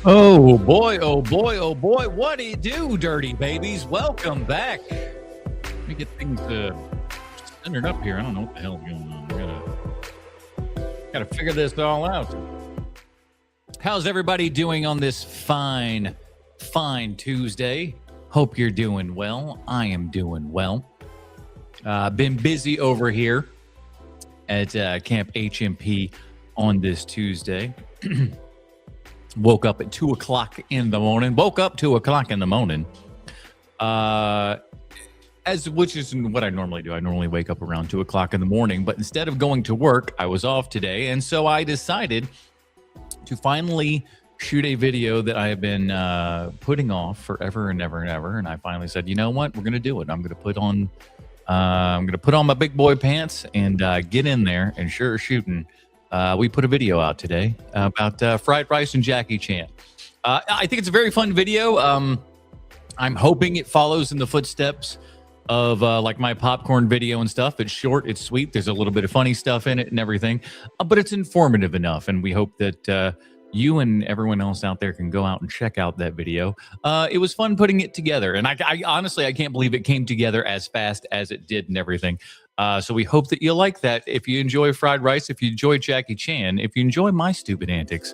Oh boy, oh boy, oh boy. What do you do, dirty babies? Welcome back. Let me get things centered up here. I don't know what the hell's going on. Gotta figure this all out. How's everybody doing on this fine Tuesday? Hope you're doing well. I am doing well. Been busy over here at Camp HMP on this Tuesday. Woke up at 2 o'clock in the morning. Which is what I normally do. I normally wake up around 2 o'clock in the morning, but instead of going to work, I was off today. And so I decided to finally shoot a video that I have been putting off forever and ever and ever. And I finally said, you know what? We're going to do it. I'm going to put on my big boy pants and get in there and sure as shooting. We put a video out today about fried rice and Jackie Chan. I think it's a very fun video. I'm hoping it follows in the footsteps of like my popcorn video and stuff. It's short, it's sweet. There's a little bit of funny stuff in it and everything, but it's informative enough. And we hope that you and everyone else out there can go out and check out that video. It was fun putting it together. And I honestly, I can't believe it came together as fast as it did and everything. So we hope that you like that. If you enjoy fried rice, if you enjoy Jackie Chan, if you enjoy my stupid antics,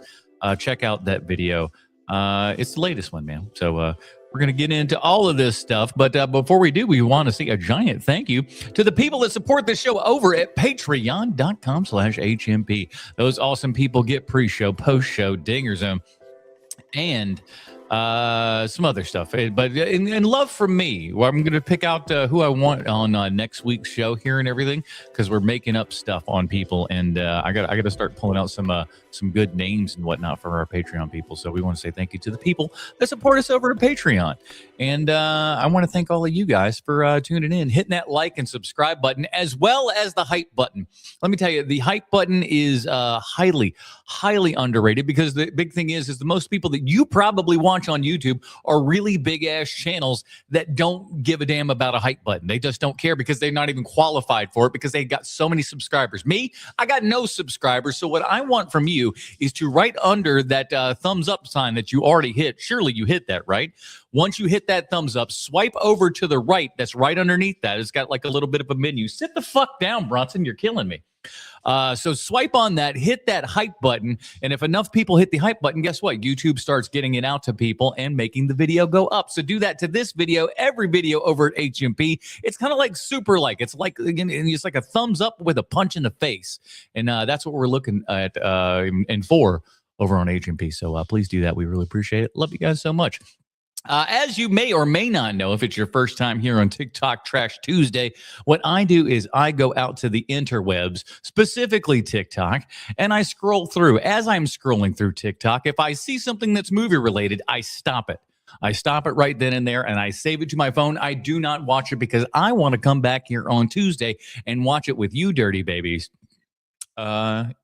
check out that video. It's the latest one, man. So we're going to get into all of this stuff. But before we do, we want to say a giant thank you to the people that support the show over at patreon.com/HMP. Those awesome people get pre-show, post-show, Dinger Zone, and some other stuff. But in love from me, well, I'm going to pick out who I want on next week's show here and everything, because we're making up stuff on people, and I got to start pulling out some good names and whatnot for our Patreon people. So we want to say thank you to the people that support us over at Patreon, and I want to thank all of you guys for tuning in, hitting that like and subscribe button, as well as the hype button. Let me tell you, the hype button is highly underrated, because the big thing is the most people that you probably watch on YouTube are really big ass channels that don't give a damn about a hype button. They just don't care, because they're not even qualified for it, because they got so many subscribers. Me, I got no subscribers. So what I want from you is to right under that thumbs up sign that you already hit. Surely you hit that, right? Once you hit that thumbs up, swipe over to the right. That's right underneath that. It's got like a little bit of a menu. Sit the fuck down, Bronson. You're killing me. So swipe on that, hit that hype button, and if enough people hit the hype button, guess what? YouTube starts getting it out to people and making the video go up. So do that to this video, every video over at HMP. It's kind of like super like. It's like, again, it's like a thumbs up with a punch in the face, and that's what we're looking at and for over on HMP. So please do that. We really appreciate it. Love you guys so much. As you may or may not know, if it's your first time here on TikTok Trash Tuesday, what I do is I go out to the interwebs, specifically TikTok, and I scroll through. As I'm scrolling through TikTok, if I see something that's movie related, I stop it. I stop it right then and there, and I save it to my phone. I do not watch it, because I want to come back here on Tuesday and watch it with you dirty babies, and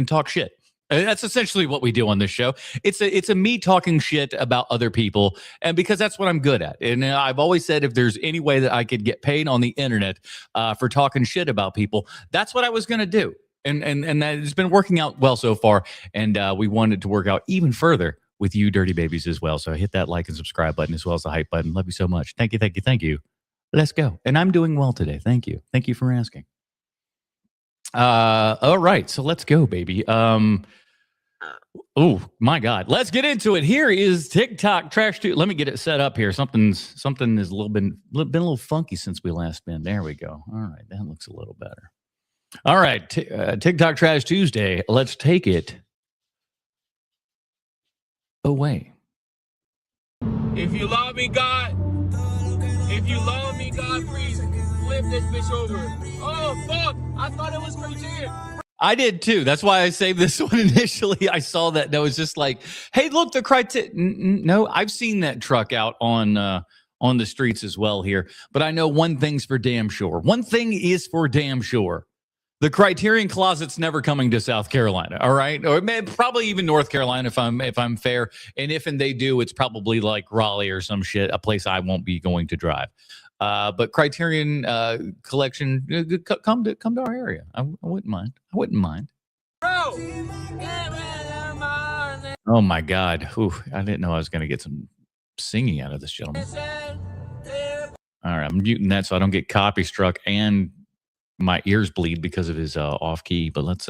talk shit. That's essentially what we do on this show. It's a me talking shit about other people, and because that's what I'm good at. And I've always said, if there's any way that I could get paid on the internet for talking shit about people, that's what I was going to do. And that has been working out well so far. And we wanted to work out even further with you dirty babies as well. So hit that like and subscribe button, as well as the hype button. Love you so much. Thank you, thank you, thank you. Let's go. And I'm doing well today. Thank you. Thank you for asking. All right. So let's go, baby. Oh my God, let's get into it. Here is TikTok Trash 2. Let me get it set up here. Something is been a little funky since we last been. There we go. All right, that looks a little better. All right, TikTok Trash Tuesday. Let's take it away. If you love me, God, please flip this bitch over. Oh fuck! I thought it was Criterion. I did too. That's why I saved this one initially. I saw that. And I was just like, hey, look, the Criterion. No, I've seen that truck out on the streets as well here. But I know one thing's for damn sure. One thing is for damn sure. The Criterion Closet's never coming to South Carolina, all right? Or probably even North Carolina if I'm fair. And if they do, it's probably like Raleigh or some shit, a place I won't be going to drive. But Criterion Collection, come to our area. I wouldn't mind. Bro, Oh my God. Whew, I didn't know I was going to get some singing out of this gentleman. All right, I'm muting that so I don't get copy struck and my ears bleed because of his off key. But let's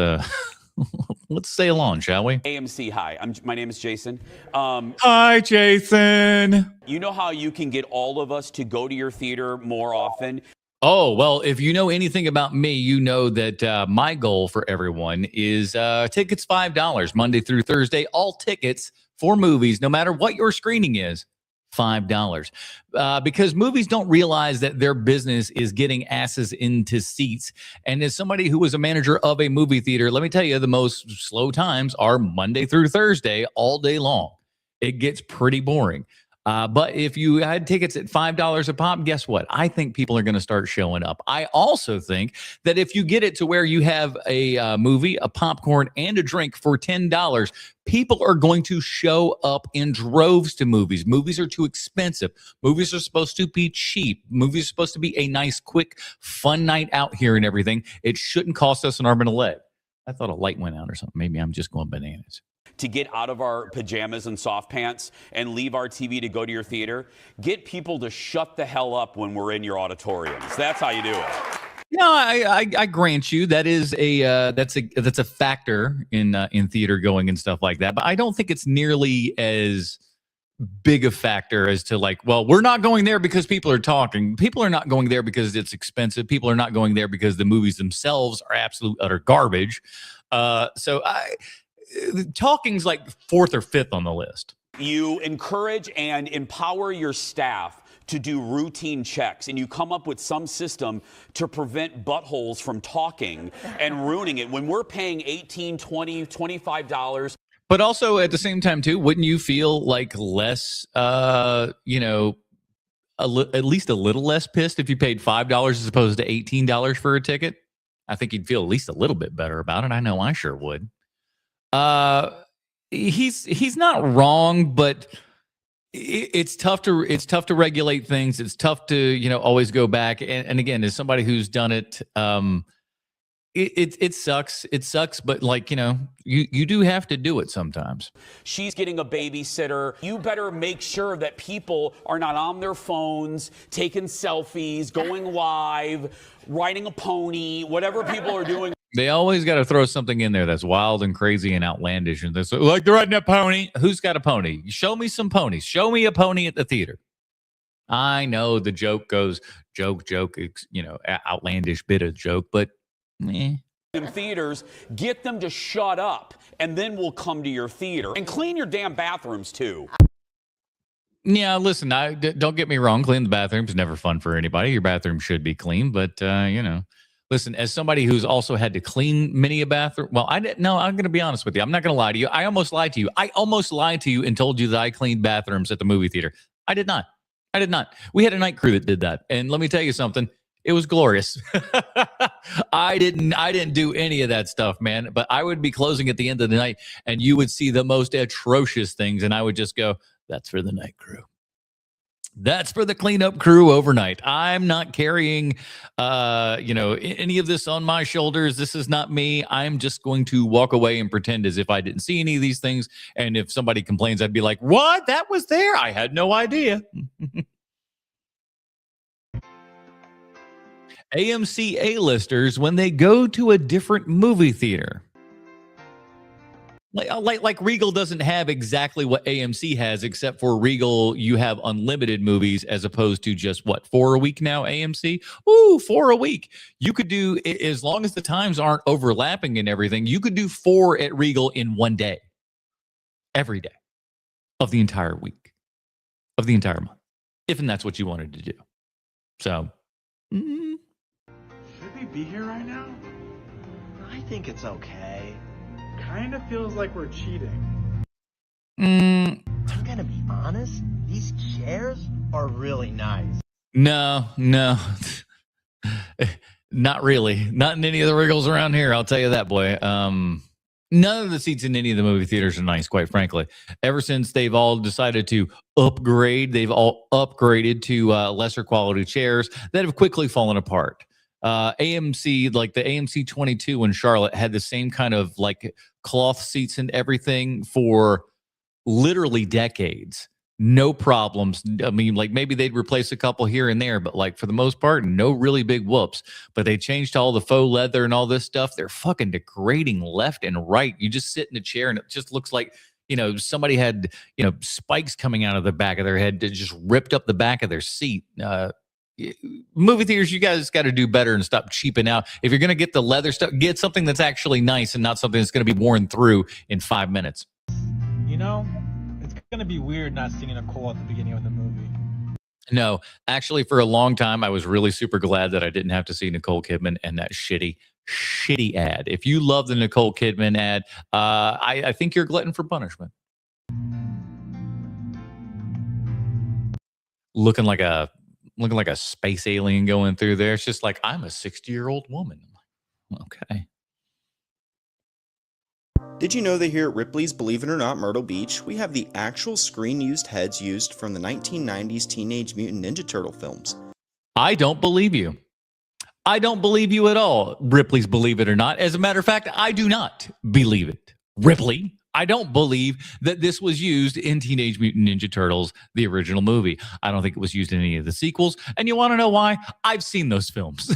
let's sail on, shall we? AMC, hi. My name is Jason. Hi, Jason. You know how you can get all of us to go to your theater more often? Oh, well, if you know anything about me, you know that my goal for everyone is tickets $5 Monday through Thursday. All tickets for movies, no matter what your screening is, $5. Because movies don't realize that their business is getting asses into seats. And as somebody who was a manager of a movie theater, let me tell you, the most slow times are Monday through Thursday all day long. It gets pretty boring. But if you had tickets at $5 a pop, guess what? I think people are going to start showing up. I also think that if you get it to where you have a movie, a popcorn, and a drink for $10, people are going to show up in droves to movies. Movies are too expensive. Movies are supposed to be cheap. Movies are supposed to be a nice, quick, fun night out here and everything. It shouldn't cost us an arm and a leg. I thought a light went out or something. Maybe I'm just going bananas. To get out of our pajamas and soft pants and leave our TV to go to your theater, get people to shut the hell up when we're in your auditoriums. That's how you do it. No, I grant you that is that's a factor in theater going and stuff like that. But I don't think it's nearly as big a factor as to like, well, we're not going there because people are talking. People are not going there because it's expensive. People are not going there because the movies themselves are absolute utter garbage. Talking's like fourth or fifth on the list. You encourage and empower your staff to do routine checks, and you come up with some system to prevent buttholes from talking and ruining it. When we're paying $18, $20, $25. But also at the same time, too, wouldn't you feel like less, at least a little less pissed if you paid $5 as opposed to $18 for a ticket? I think you'd feel at least a little bit better about it. I know I sure would. He's not wrong, but it's tough to regulate things. It's tough to, always go back. And again, as somebody who's done it, it sucks. It sucks, but you do have to do it sometimes. She's getting a babysitter. You better make sure that people are not on their phones, taking selfies, going live, riding a pony, whatever people are doing. They always got to throw something in there that's wild and crazy and outlandish. And that's like they're riding a pony. Who's got a pony? Show me some ponies. Show me a pony at the theater. I know the joke goes joke, outlandish bit of joke, but in theaters, get them to shut up, and then we'll come to your theater and clean your damn bathrooms too. Yeah, listen, don't get me wrong. Clean the bathrooms is never fun for anybody. Your bathroom should be clean, but listen, as somebody who's also had to clean many a bathroom, well, I didn't know. I'm going to be honest with you. I'm not going to lie to you. I almost lied to you. I almost lied to you and told you that I cleaned bathrooms at the movie theater. I did not. We had a night crew that did that. And let me tell you something. It was glorious. I didn't do any of that stuff, man. But I would be closing at the end of the night and you would see the most atrocious things. And I would just go, that's for the night crew. That's for the cleanup crew overnight. I'm not carrying, any of this on my shoulders. This is not me. I'm just going to walk away and pretend as if I didn't see any of these things. And if somebody complains, I'd be like, what? That was there? I had no idea. AMC A-listers when they go to a different movie theater. Like Regal doesn't have exactly what AMC has, except for Regal, you have unlimited movies as opposed to just 4 a week now, AMC? Ooh, 4 a week. You could do, as long as the times aren't overlapping and everything, you could do 4 at Regal in one day. Every day of the entire week, of the entire month, if and that's what you wanted to do. So, Should we be here right now? I think it's okay. Kind of feels like we're cheating. I'm gonna be honest, these chairs are really nice. No. Not really. Not in any of the Regals around here, I'll tell you that, boy. None of the seats in any of the movie theaters are nice, quite frankly. Ever since they've all decided to upgrade, they've all upgraded to lesser quality chairs that have quickly fallen apart. AMC, like the AMC 22 in Charlotte, had the same kind of like cloth seats and everything for literally decades. No problems. I mean, like maybe they'd replace a couple here and there, but like for the most part, no really big whoops. But they changed all the faux leather and all this stuff. They're fucking degrading left and right. You just sit in a chair and it just looks like, somebody had, spikes coming out of the back of their head that just ripped up the back of their seat. Movie theaters, you guys got to do better and stop cheaping out. If you're going to get the leather stuff, get something that's actually nice and not something that's going to be worn through in 5 minutes. It's going to be weird not seeing Nicole at the beginning of the movie. No, actually, for a long time, I was really super glad that I didn't have to see Nicole Kidman and that shitty ad. If you love the Nicole Kidman ad, I think you're a glutton for punishment. Looking like a space alien going through there. It's just like, I'm a 60-year-old woman. Okay. Did you know that here at Ripley's Believe It or Not Myrtle Beach, we have the actual screen-used heads used from the 1990s Teenage Mutant Ninja Turtle films? I don't believe you. I don't believe you at all, Ripley's Believe It or Not. As a matter of fact, I do not believe it. Ripley, I don't believe that this was used in Teenage Mutant Ninja Turtles, the original movie. I don't think it was used in any of the sequels. And you want to know why? I've seen those films.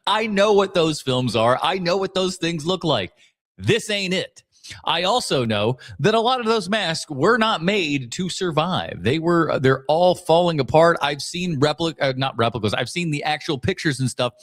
I know what those films are. I know what those things look like. This ain't it. I also know that a lot of those masks were not made to survive. They're all falling apart. I've seen not replicas. I've seen the actual pictures and stuff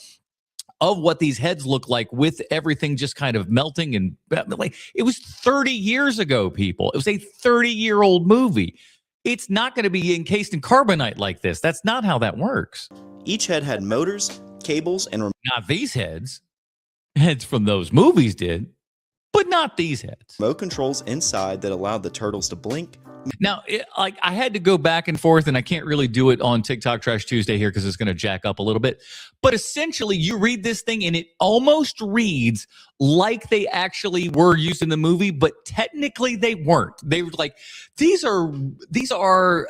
of what these heads look like with everything just kind of melting. And like, it was 30 years ago, people. It was a 30-year-old movie. It's not going to be encased in carbonite like this. That's not how that works. Each head had motors, cables, and not these heads. Heads from those movies did. But not these heads. remote controls inside that allowed the turtles to blink. Now, I had to go back and forth, and I can't really do it on TikTok Trash Tuesday here because it's going to jack up a little bit. But essentially, you read this thing, and it almost reads like they actually were used in the movie, but technically they weren't. They were like, these are,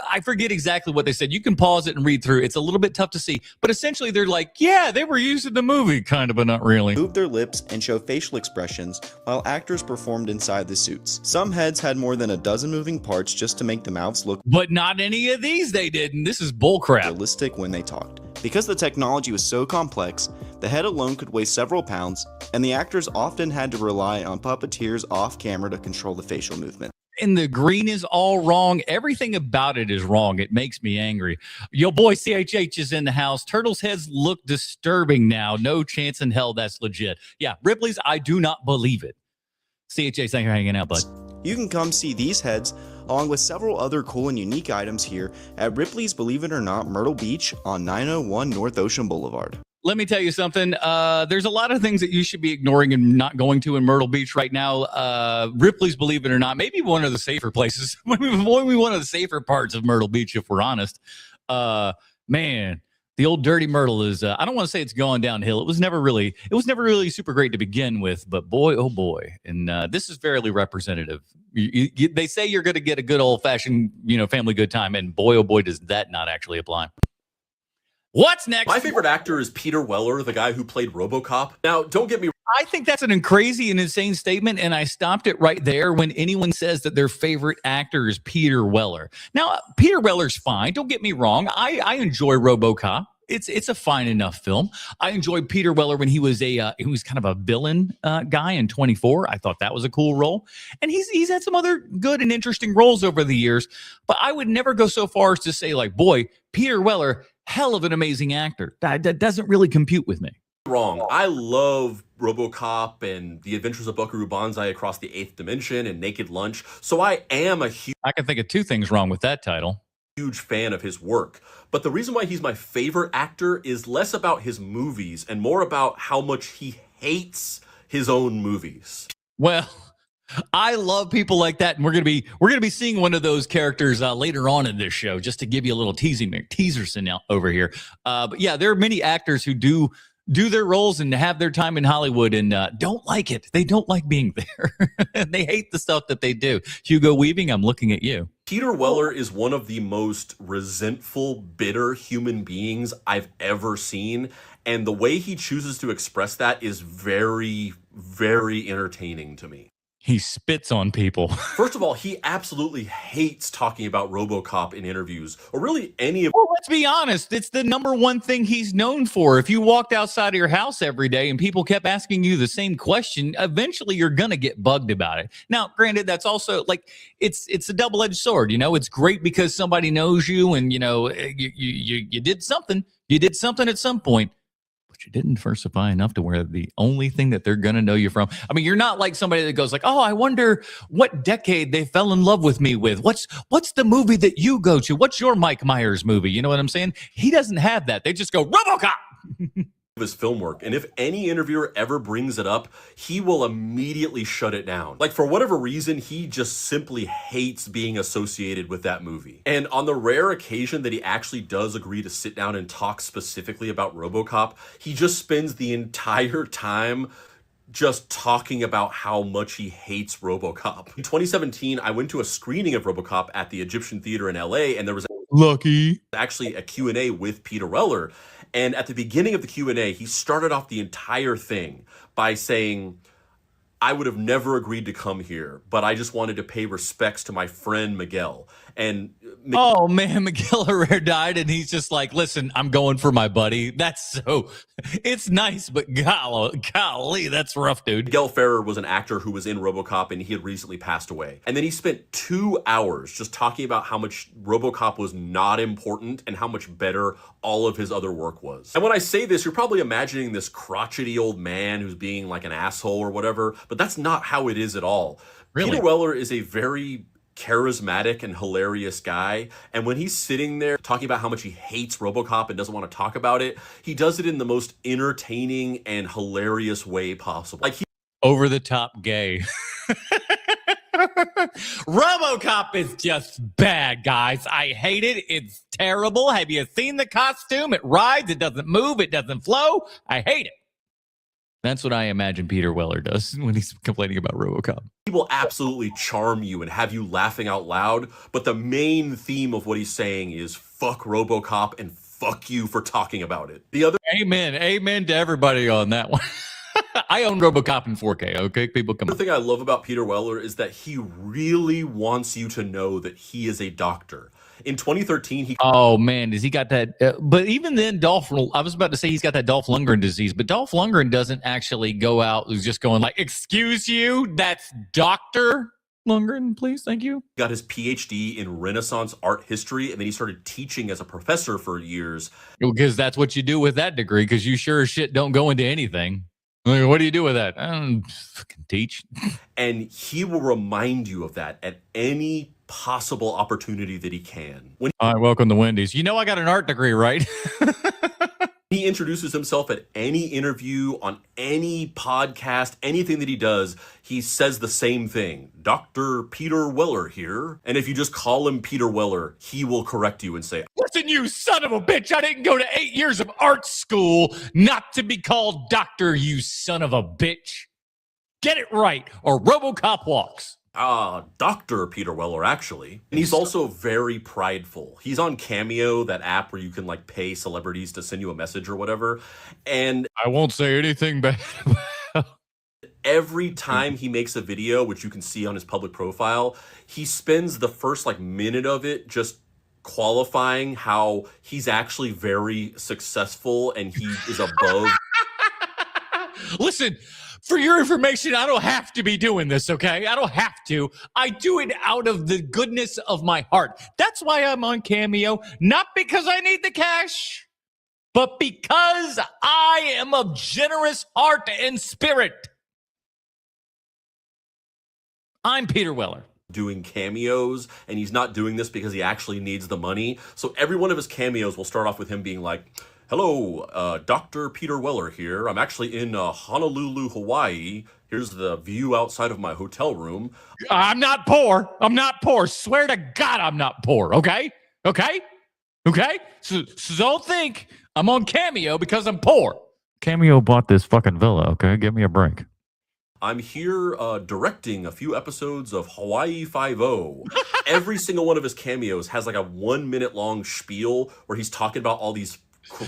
I forget exactly what they said. You can pause it and read through. It's a little bit tough to see. But essentially, they're like, yeah, they were used in the movie, kind of, but not really. Move their lips and show facial expressions while actors performed inside the suits. Some heads had more than a dozen moving parts just to make the mouths look but not any of these they didn't. This is bullcrap. realistic when they talked. Because the technology was so complex, the head alone could weigh several pounds, and the actors often had to rely on puppeteers off camera to control the facial movement. And the green is all wrong. Everything about it is wrong. It makes me angry. Yo, boy, CHH is in the house. Turtles' heads look disturbing now. No chance in hell that's legit. Yeah, Ripley's, I do not believe it. CHH, thank you for hanging out, bud. You can come see these heads, along with several other cool and unique items here at Ripley's Believe It or Not Myrtle Beach on 901 North Ocean Boulevard. Let me tell you something. There's a lot of things that you should be ignoring and not going to in Myrtle Beach right now. Ripley's Believe It or Not, maybe one of the safer places, maybe one of the safer parts of Myrtle Beach, if we're honest. Man, the old Dirty Myrtle is, I don't want to say it's gone downhill. It was never really super great to begin with, but boy, oh boy. And this is fairly representative. They say you're going to get a good old fashioned, family good time. And boy, oh boy, does that not actually apply. What's next? My favorite actor is Peter Weller, the guy who played RoboCop. Now, don't get me wrong. I think that's an crazy and insane statement, and I stopped it right there when anyone says that their favorite actor is Peter Weller. Now, Peter Weller's fine. Don't get me wrong. I enjoy RoboCop. It's a fine enough film. I enjoyed Peter Weller when he was kind of a villain guy in 24. I thought that was a cool role, and he's had some other good and interesting roles over the years. But I would never go so far as to say like, boy, Peter Weller, hell of an amazing actor. That doesn't really compute with me. Wrong. I love RoboCop and The Adventures of Buckaroo Banzai Across the Eighth Dimension and Naked Lunch. So I am a I can think of two things wrong with that title. Huge fan of his work. But the reason why he's my favorite actor is less about his movies and more about how much he hates his own movies. Well, I love people like that, and we're gonna be seeing one of those characters later on in this show, just to give you a little teaser now over here. But yeah, there are many actors who do their roles and have their time in Hollywood and don't like it. They don't like being there. And they hate the stuff that they do. Hugo Weaving, I'm looking at you. Peter Weller is one of the most resentful, bitter human beings I've ever seen. And the way he chooses to express that is very, very entertaining to me. He spits on people. First of all, he absolutely hates talking about RoboCop in interviews, or really any of. Well, let's be honest. It's the number one thing he's known for. If you walked outside of your house every day and people kept asking you the same question, eventually you're going to get bugged about it. Now, granted, that's also like it's a double-edged sword. You know, it's great because somebody knows you and, you know, you did something. You did something at some point. But you didn't diversify enough to where the only thing that they're going to know you from. I mean, you're not like somebody that goes like, oh, I wonder what decade they fell in love with me with. What's the movie that you go to? What's your Mike Myers movie? You know what I'm saying? He doesn't have that. They just go, RoboCop. His film work, and if any interviewer ever brings it up, he will immediately shut it down. Like, for whatever reason, he just simply hates being associated with that movie. And on the rare occasion that he actually does agree to sit down and talk specifically about RoboCop, he just spends the entire time just talking about how much he hates RoboCop. In 2017, I went to a screening of RoboCop at the Egyptian Theater in LA, and there was actually a Q&A with Peter Weller. And at the beginning of the Q&A, he started off the entire thing by saying, I would have never agreed to come here, but I just wanted to pay respects to my friend Miguel. And oh man, Miguel Herrera died, and he's just like, listen, I'm going for my buddy. That's so, it's nice, but golly, that's rough, dude. Miguel Ferrer was an actor who was in RoboCop, and he had recently passed away. And then he spent 2 hours just talking about how much RoboCop was not important and how much better all of his other work was. And when I say this, you're probably imagining this crotchety old man who's being like an asshole or whatever, but that's not how it is at all. Really? Peter Weller is a very charismatic and hilarious guy, and when he's sitting there talking about how much he hates RoboCop and doesn't want to talk about it, he does it in the most entertaining and hilarious way possible. Like, over the top gay. RoboCop is just bad, guys. I hate it. It's terrible. Have you seen the costume? It rides. It doesn't move. It doesn't flow. I hate it. That's what I imagine Peter Weller does when he's complaining about RoboCop. He will absolutely charm you and have you laughing out loud, but the main theme of what he's saying is fuck RoboCop and fuck you for talking about it. The other Amen to everybody on that one. I own RoboCop in 4K, okay? People come. The thing I love about Peter Weller is that he really wants you to know that he is a doctor. In 2013, he... Oh, man, does he got that? But even then, I was about to say he's got that Dolph Lundgren disease, but Dolph Lundgren doesn't actually go out who's just going like, excuse you, that's Dr. Lundgren, please, thank you. He got his PhD in Renaissance art history, and then he started teaching as a professor for years. Because that's what you do with that degree, because you sure as shit don't go into anything. Like, what do you do with that? Fucking teach. And he will remind you of that at any possible opportunity that he can. When All right, welcome to Wendy's. You know I got an art degree, right? he introduces himself at any interview, on any podcast, anything that he does, he says the same thing. Dr. Peter Weller here. And if you just call him Peter Weller, he will correct you and say, listen, you son of a bitch, I didn't go to 8 years of art school not to be called doctor, you son of a bitch. Get it right, or RoboCop walks. Dr. Peter Weller, actually. And he's also very prideful. He's on Cameo, that app where you can like pay celebrities to send you a message or whatever. And I won't say anything bad. Every time he makes a video, which you can see on his public profile, he spends the first like minute of it just qualifying how he's actually very successful and he is above. Listen, for your information, I don't have to be doing this, okay? I don't have to. I do it out of the goodness of my heart. That's why I'm on Cameo, not because I need the cash, but because I am of generous heart and spirit. I'm Peter Weller. Doing cameos, and he's not doing this because he actually needs the money. So every one of his cameos will start off with him being like, hello, Dr. Peter Weller here. I'm actually in Honolulu, Hawaii. Here's the view outside of my hotel room. I'm not poor. I'm not poor. Swear to God, I'm not poor. Okay? Okay? Okay? So don't think I'm on Cameo because I'm poor. Cameo bought this fucking villa, okay? Give me a break. I'm here directing a few episodes of Hawaii Five-0. Every single one of his cameos has like a 1 minute long spiel where he's talking about all these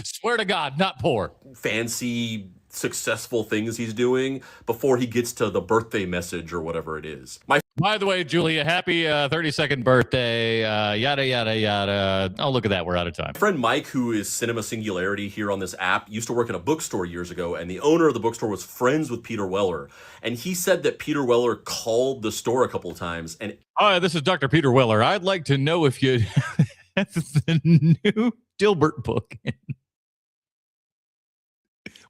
swear to God, not poor. Fancy successful things he's doing before he gets to the birthday message or whatever it is. By the way, Julia, happy 32nd birthday, yada, yada, yada. Oh, look at that. We're out of time. My friend Mike, who is Cinema Singularity here on this app, used to work in a bookstore years ago, and the owner of the bookstore was friends with Peter Weller. And he said that Peter Weller called the store a couple of times. And hi, this is Dr. Peter Weller. I'd like to know if you have the new Dilbert book.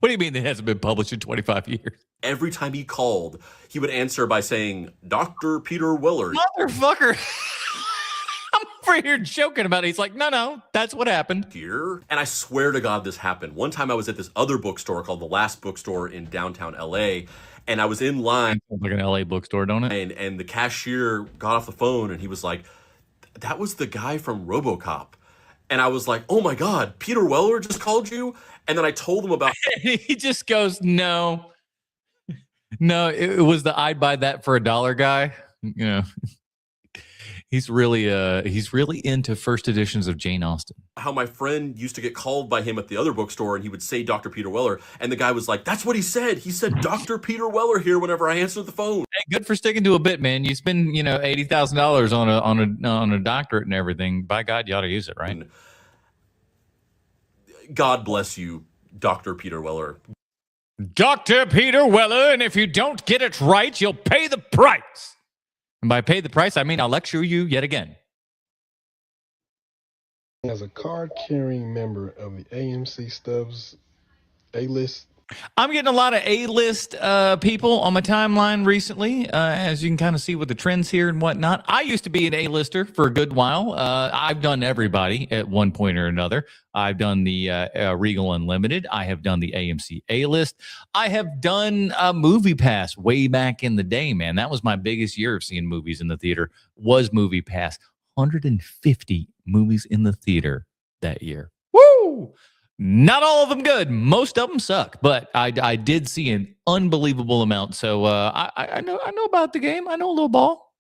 What do you mean it hasn't been published in 25 years? every time he called, he would answer by saying, Dr. Peter Weller. Motherfucker. I'm over here joking about it. He's like, no, that's what happened. Here. And I swear to God, this happened. One time I was at this other bookstore called The Last Bookstore in downtown LA, and I was in line. Sounds like an LA bookstore, don't it? And the cashier got off the phone and he was like, that was the guy from RoboCop. And I was like, oh my God, Peter Weller just called you? And then I told him about. He just goes, no, it was the I'd buy that for $1 guy. You know, he's really into first editions of Jane Austen. How my friend used to get called by him at the other bookstore and he would say Dr. Peter Weller. And the guy was like, that's what he said. He said Dr. Peter Weller here whenever I answered the phone. Hey, good for sticking to a bit, man. You spend, $80,000 on a doctorate and everything. By God, you ought to use it, right? And God bless you, Dr. Peter Weller. Dr. Peter Weller, and if you don't get it right, you'll pay the price. And by pay the price, I mean I'll lecture you yet again. As a card-carrying member of the AMC Stubbs A-list, I'm getting a lot of A-list people on my timeline recently, as you can kind of see with the trends here and whatnot. I used to be an A-lister for a good while. I've done everybody at one point or another. I've done the Regal Unlimited. I have done the AMC A-list. I have done Movie Pass way back in the day, man. That was my biggest year of seeing movies in the theater, was Movie Pass. 150 movies in the theater that year. Woo! Not all of them good. Most of them suck, but I did see an unbelievable amount. So I know about the game. I know a little ball.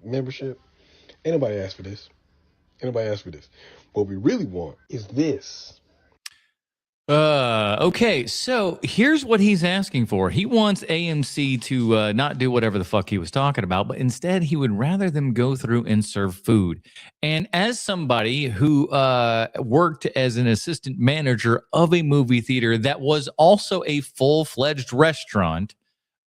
membership. Ain't nobody asked for this. What we really want is this. Okay, so here's what he's asking for. He wants AMC to not do whatever the fuck he was talking about, but instead he would rather them go through and serve food. And as somebody who worked as an assistant manager of a movie theater that was also a full-fledged restaurant,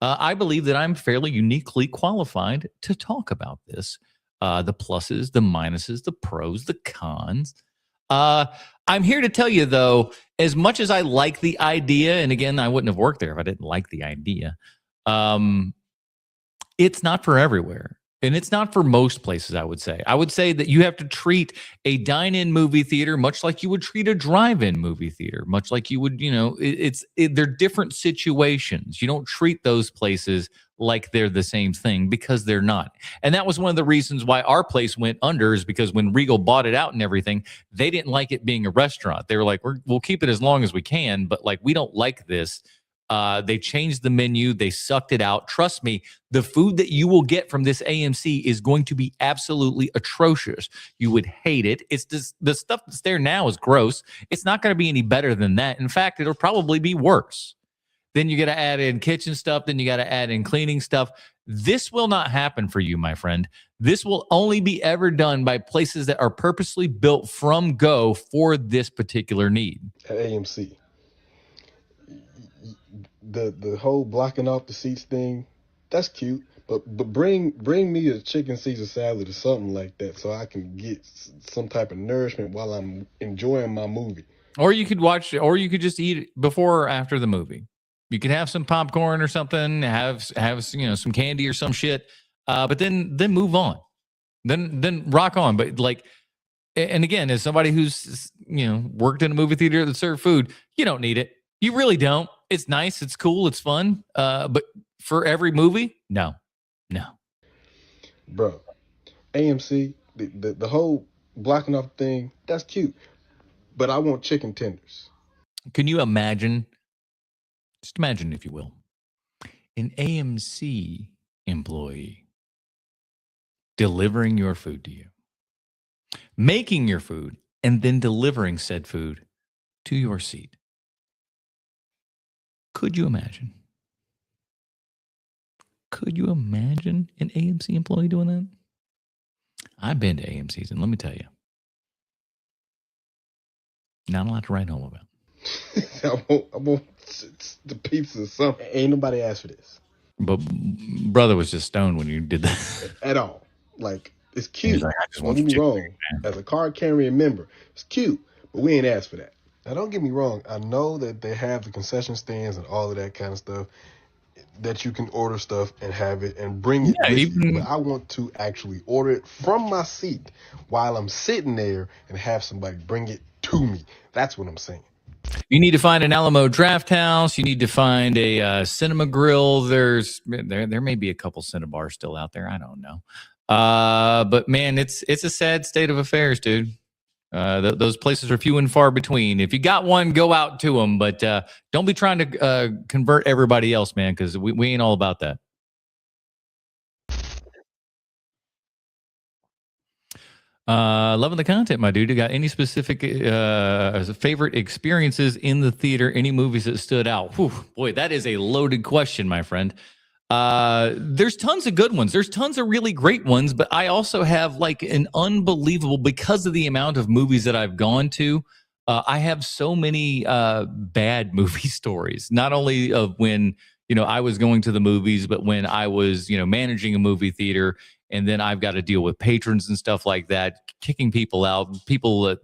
I believe that I'm fairly uniquely qualified to talk about this. The pluses, the minuses, the pros, the cons. I'm here to tell you, though, as much as I like the idea, and again, I wouldn't have worked there if I didn't like the idea, it's not for everywhere. And it's not for most places, I would say. I would say that you have to treat a dine-in movie theater much like you would treat a drive-in movie theater, much like you would, they're different situations. You don't treat those places like they're the same thing, because they're not. And that was one of the reasons why our place went under, is because when Regal bought it out and everything, they didn't like it being a restaurant. They were like, we'll keep it as long as we can, but like, we don't like this. They changed the menu. They sucked it out. Trust me, the food that you will get from this AMC is going to be absolutely atrocious. You would hate it. It's just, the stuff that's there now is gross. It's not going to be any better than that. In fact, it'll probably be worse. Then you got to add in kitchen stuff. Then you got to add in cleaning stuff. This will not happen for you, my friend. This will only be ever done by places that are purposely built from go for this particular need. At AMC, the whole blocking off the seats thing, that's cute. But bring me a chicken Caesar salad or something like that, so I can get some type of nourishment while I'm enjoying my movie. Or you could watch, or you could just eat it before or after the movie. You could have some popcorn or something, have some candy or some shit, but then move on, then rock on. But like, and again, as somebody who's worked in a movie theater that served food, you don't need it. You really don't. It's nice, it's cool, it's fun, but for every movie, no. Bro, AMC, the whole blocking off thing, that's cute, but I want chicken tenders. Can you imagine? Just imagine, if you will, an AMC employee delivering your food to you, making your food, and then delivering said food to your seat. Could you imagine? Could you imagine an AMC employee doing that? I've been to AMC's, and let me tell you, not a lot to write home about. I want the pizza or something. Ain't nobody asked for this. But brother was just stoned when you did that. At all. Like, it's He was cute. like, I just Don't want get me some wrong. chicken, man. As a card carrying member, it's cute, but we ain't asked for that. Now, don't get me wrong. I know that they have the concession stands and all of that kind of stuff, that you can order stuff and have it and bring it with you. But I want to actually order it from my seat while I'm sitting there and have somebody bring it to me. That's what I'm saying. You need to find an Alamo Draft House. You need to find a cinema grill. There may be a couple Cinnabars still out there. I don't know. But man, it's a sad state of affairs, dude. Those places are few and far between. If you got one, go out to them. But don't be trying to convert everybody else, man, because we ain't all about that. Loving the content, my dude. You got any specific favorite experiences in the theater? Any movies that stood out? Whew, boy, that is a loaded question, my friend. There's tons of good ones. There's tons of really great ones, but I also have like an unbelievable, because of the amount of movies that I've gone to, I have so many bad movie stories, not only of when, I was going to the movies, but when I was, managing a movie theater. And then I've got to deal with patrons and stuff like that, kicking people out, people that,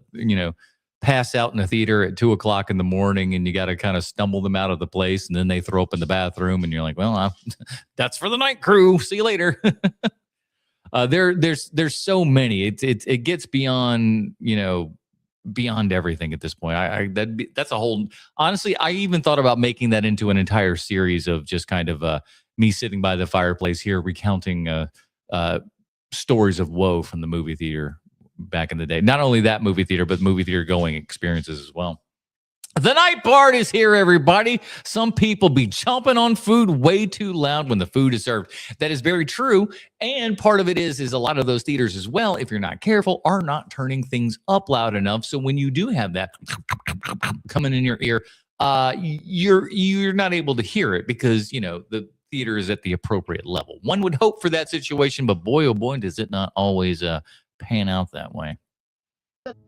pass out in the theater at 2:00 in the morning, and you got to kind of stumble them out of the place. And then they throw up in the bathroom and you're like, well, that's for the night crew. See you later. There's so many. It gets beyond, beyond everything at this point. That's a whole, honestly, I even thought about making that into an entire series of just kind of me sitting by the fireplace here recounting stories of woe from the movie theater back in the day. Not only that movie theater, but movie theater going experiences as well. The night part is here, everybody. Some people be chomping on food way too loud when the food is served. That is very true. And part of it is a lot of those theaters as well, if you're not careful, are not turning things up loud enough. So when you do have that coming in your ear, you're not able to hear it because, the theater is at the appropriate level. One would hope for that situation, but boy, oh boy, does it not always pan out that way.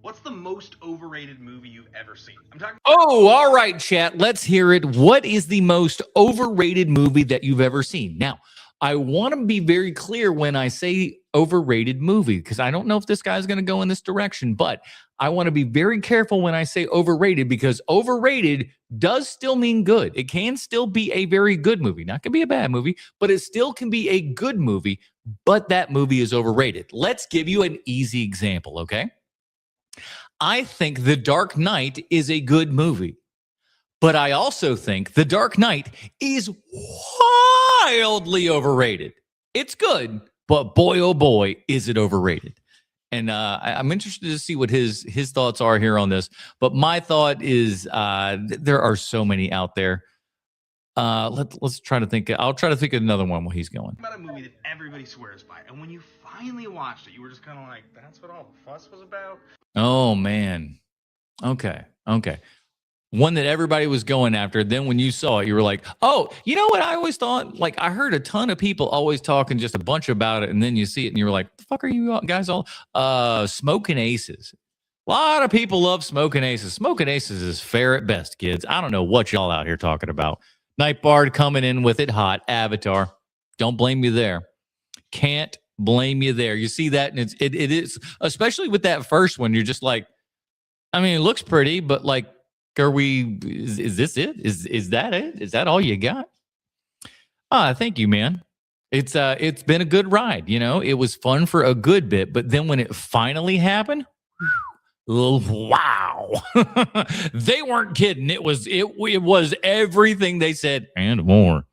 What's the most overrated movie you've ever seen? I'm talking. Oh, all right, chat. Let's hear it. What is the most overrated movie that you've ever seen? Now, I want to be very clear when I say overrated movie, because I don't know if this guy's going to go in this direction, but I want to be very careful when I say overrated, because overrated does still mean good. It can still be a very good movie. Not going to be a bad movie, but it still can be a good movie, but that movie is overrated. Let's give you an easy example, okay? I think The Dark Knight is a good movie, but I also think The Dark Knight is wildly overrated. It's good, but boy, oh boy, is it overrated. And I'm interested to see what his thoughts are here on this. But my thought is there are so many out there. Let's try to think. I'll try to think of another one while he's going. About a movie that everybody swears by, and when you finally watched it, you were just kind of like, "That's what all the fuss was about." Oh man. Okay. One that everybody was going after. Then when you saw it, you were like, oh, you know what I always thought? Like, I heard a ton of people always talking just a bunch about it. And then you see it and you were like, the fuck are you guys all? Smoking Aces. A lot of people love Smoking Aces. Smoking Aces is fair at best, kids. I don't know what y'all out here talking about. Nightbard coming in with it hot. Avatar. Don't blame me there. Can't blame you there. You see that? And it is, especially with that first one, you're just like, I mean, it looks pretty, but like, is this it? Is that it? Is that all you got? Thank you, man. It's been a good ride. It was fun for a good bit, but then when it finally happened, wow. They weren't kidding. It was everything they said and more.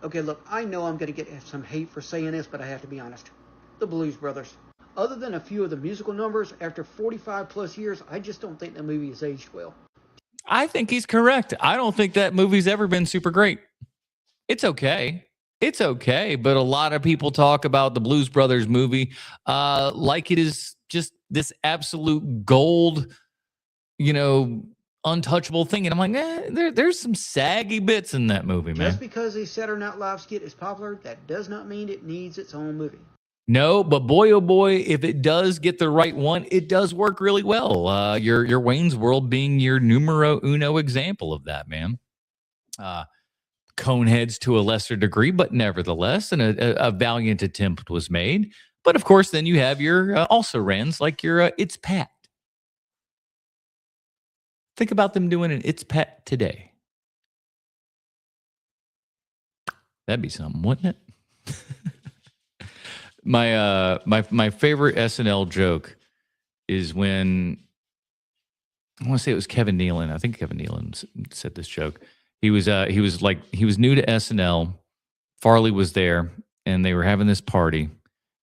Okay, look, I know I'm going to get some hate for saying this, but I have to be honest. The Blues Brothers. Other than a few of the musical numbers, after 45 plus years, I just don't think the movie has aged well. I think he's correct. I don't think that movie's ever been super great. It's okay. But a lot of people talk about the Blues Brothers movie like it is just this absolute gold, untouchable thing. And I'm like, there's some saggy bits in that movie, man. Just because a Saturday Night Live skit is popular, that does not mean it needs its own movie. No, but boy, oh boy, if it does get the right one, it does work really well. Your Wayne's World being your numero uno example of that, man. Coneheads to a lesser degree, but nevertheless, and a valiant attempt was made. But of course, then you have your also rans like your It's Pat. Think about them doing an It's Pat today. That'd be something, wouldn't it? My favorite SNL joke is when I want to say it was Kevin Nealon. I think Kevin Nealon said this joke. He was new to SNL. Farley was there, and they were having this party.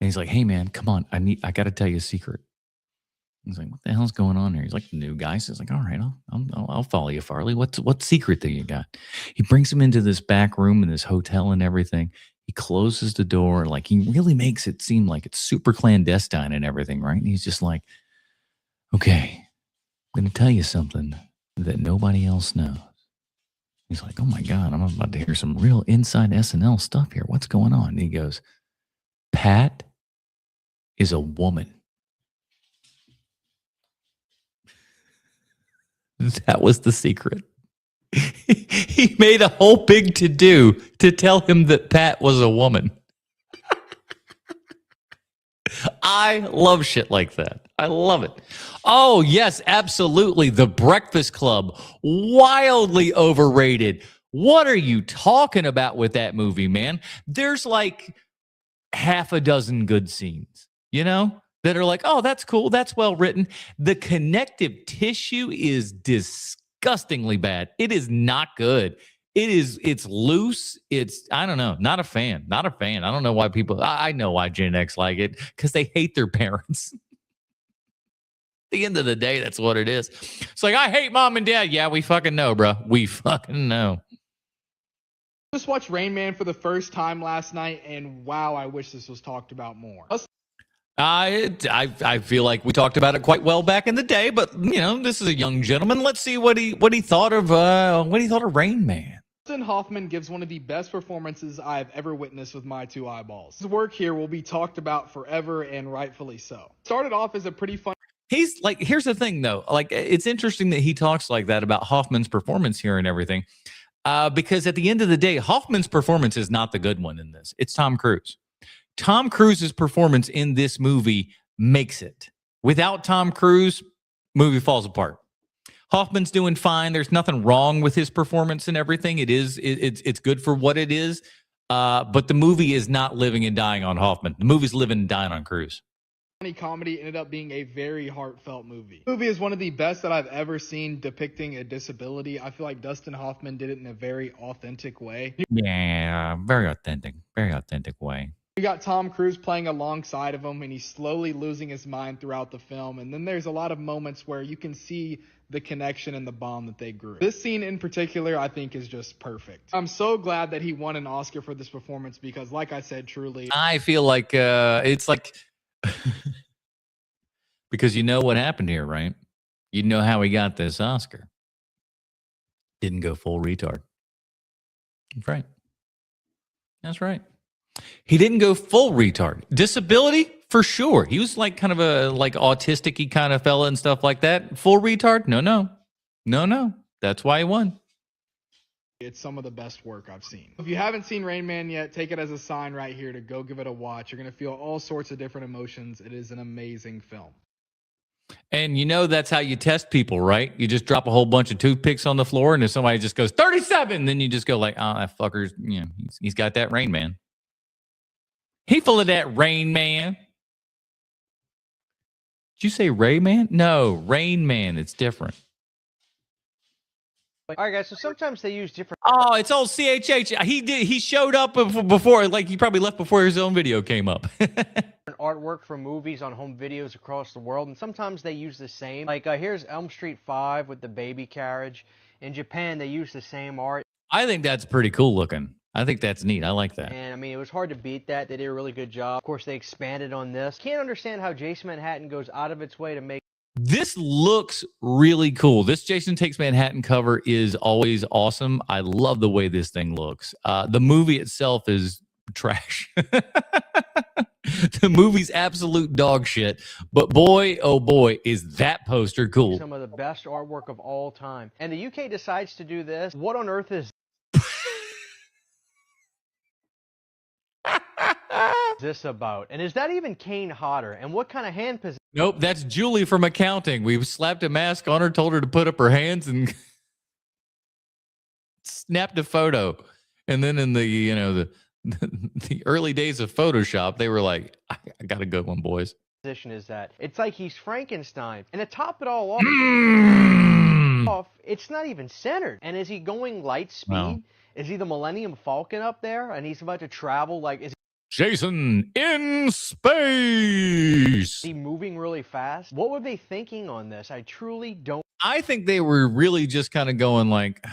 And he's like, "Hey man, come on, I got to tell you a secret." He's like, "What the hell's going on here?" He's like, "The new guy." So he's like, "All right, I'll follow you, Farley. What secret that you got?" He brings him into this back room in this hotel and everything. He closes the door, like he really makes it seem like it's super clandestine and everything, right? And he's just like, "Okay, I'm going to tell you something that nobody else knows." He's like, "Oh my God, I'm about to hear some real inside SNL stuff here. What's going on?" And he goes, "Pat is a woman." That was the secret. He made a whole big to-do to tell him that Pat was a woman. I love shit like that. I love it. Oh, yes, absolutely. The Breakfast Club, wildly overrated. What are you talking about with that movie, man? There's like half a dozen good scenes, you know, that are like, oh, that's cool. That's well written. The connective tissue is disgustingly bad. It is not good. It's loose. I don't know. Not a fan. Not a fan. I don't know why people, I know why Gen X like it, because they hate their parents. At the end of the day, that's what it is. It's like, I hate mom and dad. Yeah, we fucking know, bro. We fucking know. Just watched Rain Man for the first time last night, and wow, I wish this was talked about more. I feel like we talked about it quite well back in the day, but you know, this is a young gentleman. Let's see what he thought of Rain Man. Dustin Hoffman gives one of the best performances I have ever witnessed with my two eyeballs. His work here will be talked about forever, and rightfully so. Started off as a pretty fun. He's like, here's the thing though, like it's interesting that he talks like that about Hoffman's performance here and everything, because at the end of the day, Hoffman's performance is not the good one in this. It's Tom Cruise. Tom Cruise's performance in this movie makes it. Without Tom Cruise, movie falls apart. Hoffman's doing fine. There's nothing wrong with his performance and everything. It's good for what it is. But the movie is not living and dying on Hoffman. The movie's living and dying on Cruise. Funny comedy ended up being a very heartfelt movie. The movie is one of the best that I've ever seen depicting a disability. I feel like Dustin Hoffman did it in a very authentic way. Yeah, very authentic way. You got Tom Cruise playing alongside of him, and he's slowly losing his mind throughout the film. And then there's a lot of moments where you can see the connection and the bond that they grew. This scene in particular, I think, is just perfect. I'm so glad that he won an Oscar for this performance because, like I said, truly, I feel like it's like because you know what happened here, right? You know how he got this Oscar. Didn't go full retard. That's right. That's right. He didn't go full retard. Disability, for sure. He was like kind of a like autistic-y kind of fella and stuff like that. Full retard? No. That's why he won. it's some of the best work I've seen. If you haven't seen Rain Man yet, take it as a sign right here to go give it a watch. You're going to feel all sorts of different emotions. It is an amazing film. And you know that's how you test people, right? You just drop a whole bunch of toothpicks on the floor, and if somebody just goes 37, then you just go like, oh, that fucker's, you know, he's got that Rain Man. He full of that Rain Man. Did you say Ray Man? No, Rain Man. It's different. All right, guys. So sometimes they use different. Oh, it's old CHH. He showed up before, like he probably left before his own video came up. Artwork from movies on home videos across the world, and sometimes they use the same. Like here's Elm Street 5 with the baby carriage. In Japan, they use the same art. I think that's pretty cool looking. I think that's neat. I like that. And I mean, it was hard to beat that. They did a really good job. Of course, they expanded on this. Can't understand how Jason Manhattan goes out of its way to make. This looks really cool. This Jason Takes Manhattan cover is always awesome. I love the way this thing looks. The movie itself is trash. The movie's absolute dog shit. But boy, oh boy, is that poster cool. Some of the best artwork of all time. And the UK decides to do this. What on earth is this about? And is that even Kane Hodder? And what kind of hand position? Nope, that's Julie from accounting. We slapped a mask on her, told her to put up her hands, and snapped a photo. And then in the the early days of Photoshop, they were like, I got a good one, boys. Position is that? It's like he's Frankenstein. And to top it all off, it's not even centered. And is he going light speed? Wow. Is he the Millennium Falcon up there? And he's about to travel like, is Jason in space. he moving really fast? What were they thinking on this? I truly don't. I think they were really just kind of going like,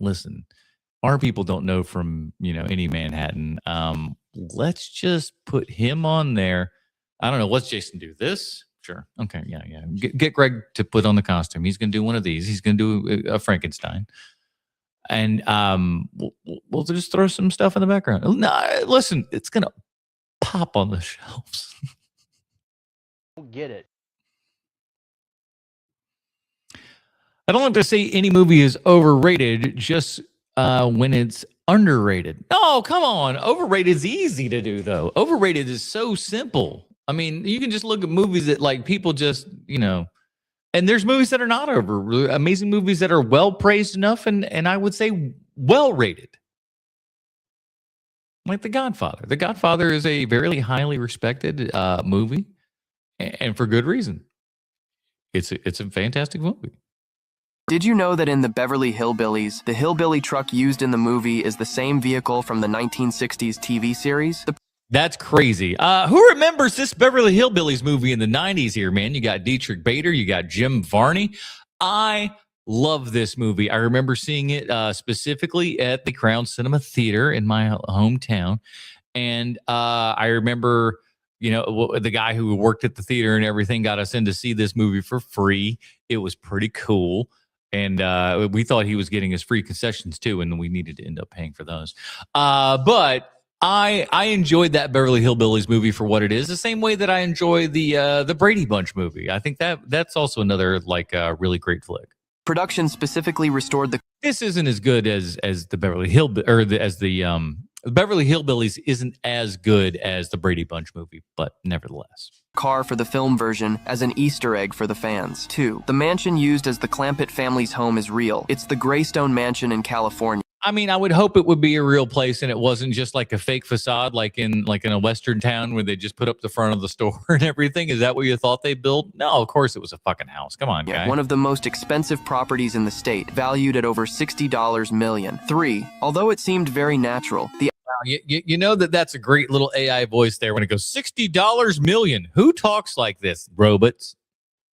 listen, our people don't know from, any Manhattan. Let's just put him on there. I don't know. Let's Jason do this. Sure. Okay. Yeah. Get Greg to put on the costume. He's going to do one of these. He's going to do a Frankenstein. And we'll just throw some stuff in the background. No, listen, it's going to pop on the shelves. Don't get it. I don't like to say any movie is overrated just when it's underrated. No, come on. Overrated is easy to do, though. Overrated is so simple. I mean, you can just look at movies that like people just, and there's movies that are not over, amazing movies that are well praised enough and I would say well rated. Like The Godfather. The Godfather is a very highly respected movie, and for good reason. It's a fantastic movie. Did you know that in the Beverly Hillbillies, the hillbilly truck used in the movie is the same vehicle from the 1960s TV series? That's crazy. Who remembers this Beverly Hillbillies movie in the 90s here, man? You got Dietrich Bader, you got Jim Varney. I love this movie. I remember seeing it specifically at the Crown Cinema Theater in my hometown. And I remember, the guy who worked at the theater and everything got us in to see this movie for free. It was pretty cool. And we thought he was getting us free concessions too, and we needed to end up paying for those. But I enjoyed that Beverly Hillbillies movie for what it is, the same way that I enjoy the Brady Bunch movie. I think that's also another really great flick. Production specifically restored the. This isn't as good as the Beverly the Beverly Hillbillies isn't as good as the Brady Bunch movie, but nevertheless. Car for the film version as an Easter egg for the fans. 2. The mansion used as the Clampett family's home is real. It's the Greystone Mansion in California. I mean, I would hope it would be a real place and it wasn't just like a fake facade like in a Western town where they just put up the front of the store and everything. Is that what you thought they built? No, of course it was a fucking house. Come on, guy. One of the most expensive properties in the state, valued at over $60 million. 3. Although it seemed very natural, the You know that's a great little AI voice there when it goes $60 million. Who talks like this? Robots.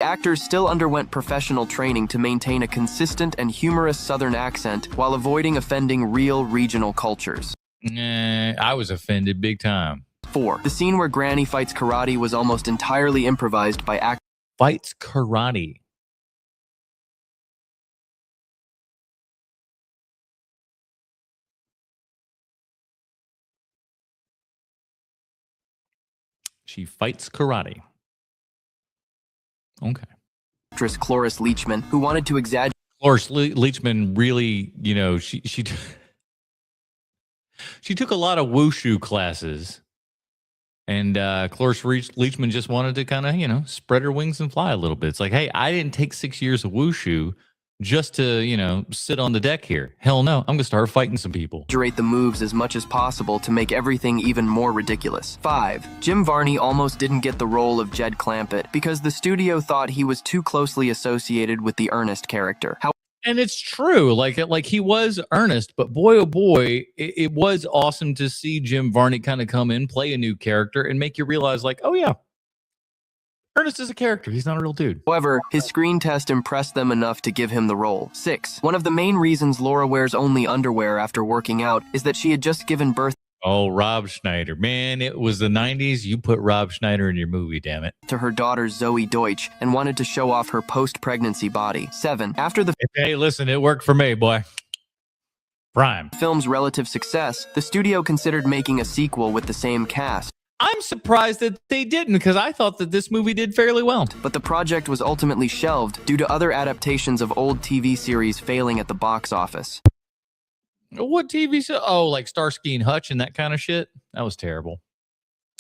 actors still underwent professional training to maintain a consistent and humorous Southern accent while avoiding offending real regional cultures. I was offended big time. 4. The scene where Granny fights karate was almost entirely improvised by actors. Fights karate. She fights karate. Okay. Actress Cloris Leachman, who wanted to exaggerate. Cloris Leachman really, she took a lot of wushu classes. And Cloris Leachman just wanted to kind of, spread her wings and fly a little bit. It's like, hey, I didn't take 6 years of wushu just to, sit on the deck here. Hell no, I'm going to start fighting some people. Exaggerate the moves as much as possible to make everything even more ridiculous. 5. Jim Varney almost didn't get the role of Jed Clampett because the studio thought he was too closely associated with the Ernest character. And it's true, like he was Ernest, but boy, oh boy, it was awesome to see Jim Varney kind of come in, play a new character, and make you realize, like, oh yeah, Ernest is a character. He's not a real dude. However, his screen test impressed them enough to give him the role. 6. One of the main reasons Laura wears only underwear after working out is that she had just given birth. Oh, Rob Schneider. Man, it was the 90s. You put Rob Schneider in your movie, damn it. To her daughter Zoe Deutsch and wanted to show off her post-pregnancy body. 7. After the Hey, listen, it worked for me, boy. Prime. film's relative success, the studio considered making a sequel with the same cast. I'm surprised that they didn't, because I thought that this movie did fairly well. But the project was ultimately shelved due to other adaptations of old TV series failing at the box office. What TV show? Oh, like Starsky and Hutch and that kind of shit? That was terrible.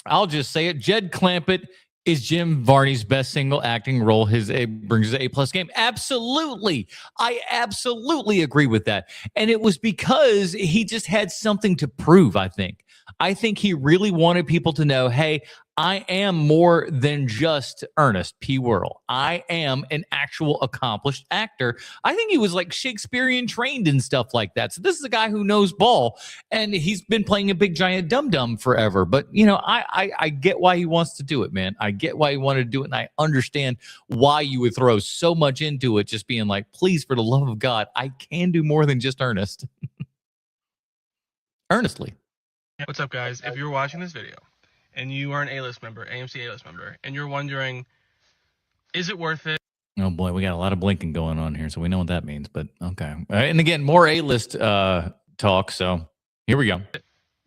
I'll just say it. Jed Clampett is Jim Varney's best single acting role. Brings his A+ game. Absolutely. I absolutely agree with that. And it was because he just had something to prove, I think. I think he really wanted people to know, hey, I am more than just Ernest P. Worrell. I am an actual accomplished actor. I think he was like Shakespearean trained and stuff like that. So this is a guy who knows ball, and he's been playing a big giant dum-dum forever. But, you know, I get why he wants to do it, man. I get why he wanted to do it, and I understand why you would throw so much into it, just being like, please, for the love of God, I can do more than just Ernest. Earnestly. What's up, guys? If you're watching this video and you are an A-list member, AMC A-list member, and you're wondering, is it worth it? Oh boy, we got a lot of blinking going on here, so we know what that means. But okay, and again, more A-list talk. So here we go.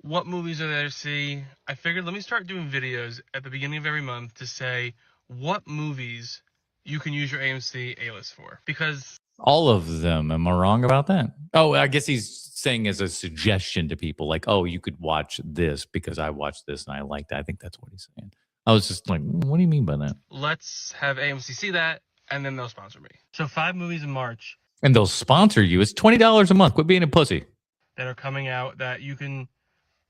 What movies are there to see? I figured let me start doing videos at the beginning of every month to say what movies you can use your AMC A-list for, because all of them. Am I wrong about that? Oh, I guess he's saying as a suggestion to people, like, oh, you could watch this because I watched this and I liked it. I think that's what he's saying. I was just like, what do you mean by that? let's have AMC see that, and then they'll sponsor me. So 5 movies in March And they'll sponsor you. It's $20 a month. Quit being a pussy. that are coming out that you can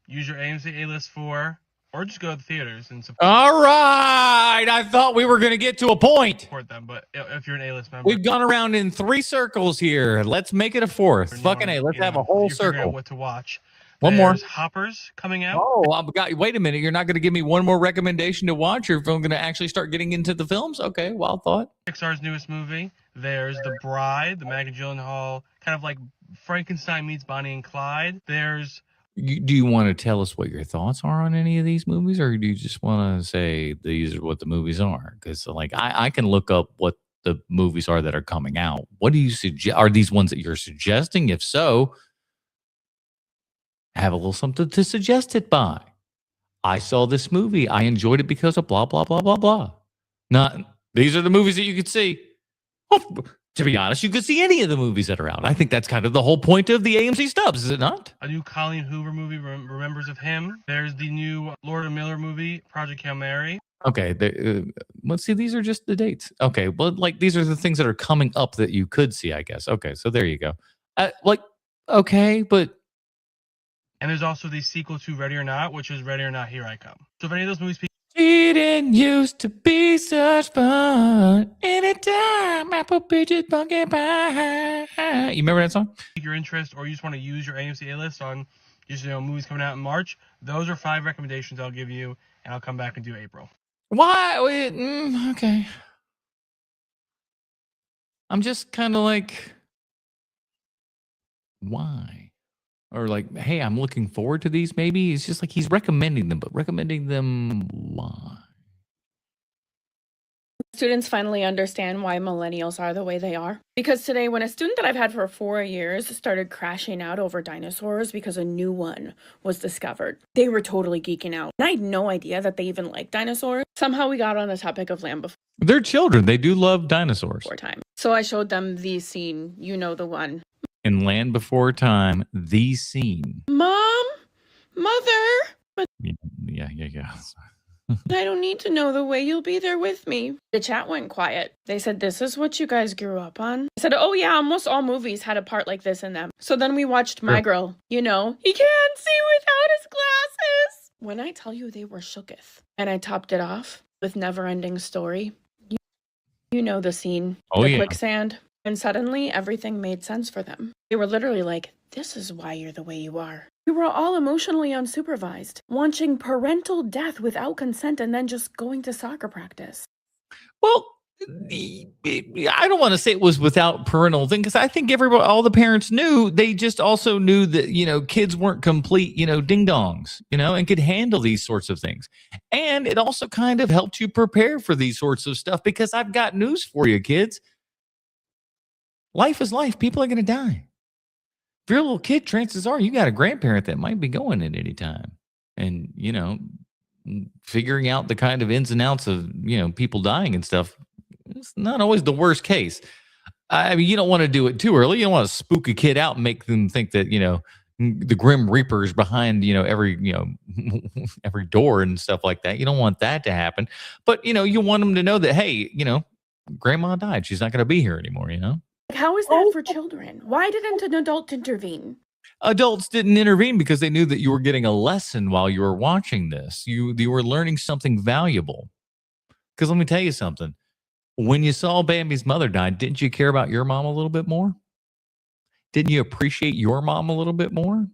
use your AMC A-list for, or just go to the theaters and support. All right. I thought we were going to get to a point. Support them, but if you're an A-list member, We've gone around in 3 circles here. Let's make it a 4th. Fucking A. Let's have a whole you're figuring out circle. what to watch. One more. There's Hoppers coming out. Oh, I've got. Wait a minute. You're not going to give me one more recommendation to watch, or if I'm going to actually start getting into the films? Okay, wild thought. Pixar's newest movie. There's The Bride, the Maggie Gyllenhaal, kind of like Frankenstein meets Bonnie and Clyde. There's Do you want to tell us what your thoughts are on any of these movies, or do you just want to say these are what the movies are? Because like I can look up what the movies are that are coming out. What do you suggest? Are these ones that you're suggesting? If so, have a little something to suggest it by. I saw this movie. I enjoyed it because of blah, blah, blah, blah, blah. Not, these are the movies that you could see. Well, to be honest, you could see any of the movies that are out. I think that's kind of the whole point of the AMC stubs, is it not? a new Colleen Hoover movie, Remembers of Him. There's the new Lord and Miller movie, Project Hail Mary. Okay, let's see. These are just the dates. Okay, well, like these are the things that are coming up that you could see, I guess. Okay, so there you go. Okay, but And there's also the sequel to Ready or Not, which is Ready or Not, Here I Come. So if any of those movies cheating used to be such fun. Anytime I put bitches pumpkin pie. You remember that song? pique your interest, or you just want to use your AMC A-list on just movies coming out in March, those are 5 recommendations I'll give you, and I'll come back and do April. Why? Okay. I'm just kind of like, why? Or like, hey, I'm looking forward to these. Maybe it's just like he's recommending them, but recommending them why? Students finally understand why millennials are the way they are. Because today, when a student that I've had for 4 years started crashing out over dinosaurs because a new one was discovered, they were totally geeking out. And I had no idea that they even liked dinosaurs. Somehow we got on the topic of Land Before They're children. They do love dinosaurs. Time. So I showed them the scene, you know the one. In Land Before Time, the scene. Mom? Mother? But Yeah. I don't need to know the way you'll be there with me. The chat went quiet. They said, this is what you guys grew up on? I said, oh yeah, almost all movies had a part like this in them. So then we watched My Girl. You know, he can't see without his glasses. When I tell you they were shooketh. And I topped it off with Never Ending Story. You know the scene. Oh, the yeah. quicksand. And suddenly everything made sense for them. They were literally like, this is why you're the way you are. We were all emotionally unsupervised, watching parental death without consent and then just going to soccer practice. Well, I don't want to say it was without parental thing, because I think everybody, all the parents knew. They just also knew that, kids weren't complete, ding dongs, and could handle these sorts of things. And it also kind of helped you prepare for these sorts of stuff, because I've got news for you, kids. Life is life. People are going to die. If you're a little kid, chances are you got a grandparent that might be going at any time. And, figuring out the kind of ins and outs of, people dying and stuff, it's not always the worst case. I mean, you don't want to do it too early. You don't want to spook a kid out and make them think that, the Grim Reaper is behind, every, every door and stuff like that. You don't want that to happen. But, you want them to know that, hey, grandma died. She's not going to be here anymore, How is that for children? Why didn't an adult intervene? Adults didn't intervene because they knew that you were getting a lesson while you were watching this. You were learning something valuable. Because let me tell you something. When you saw Bambi's mother die, didn't you care about your mom a little bit more? Didn't you appreciate your mom a little bit more?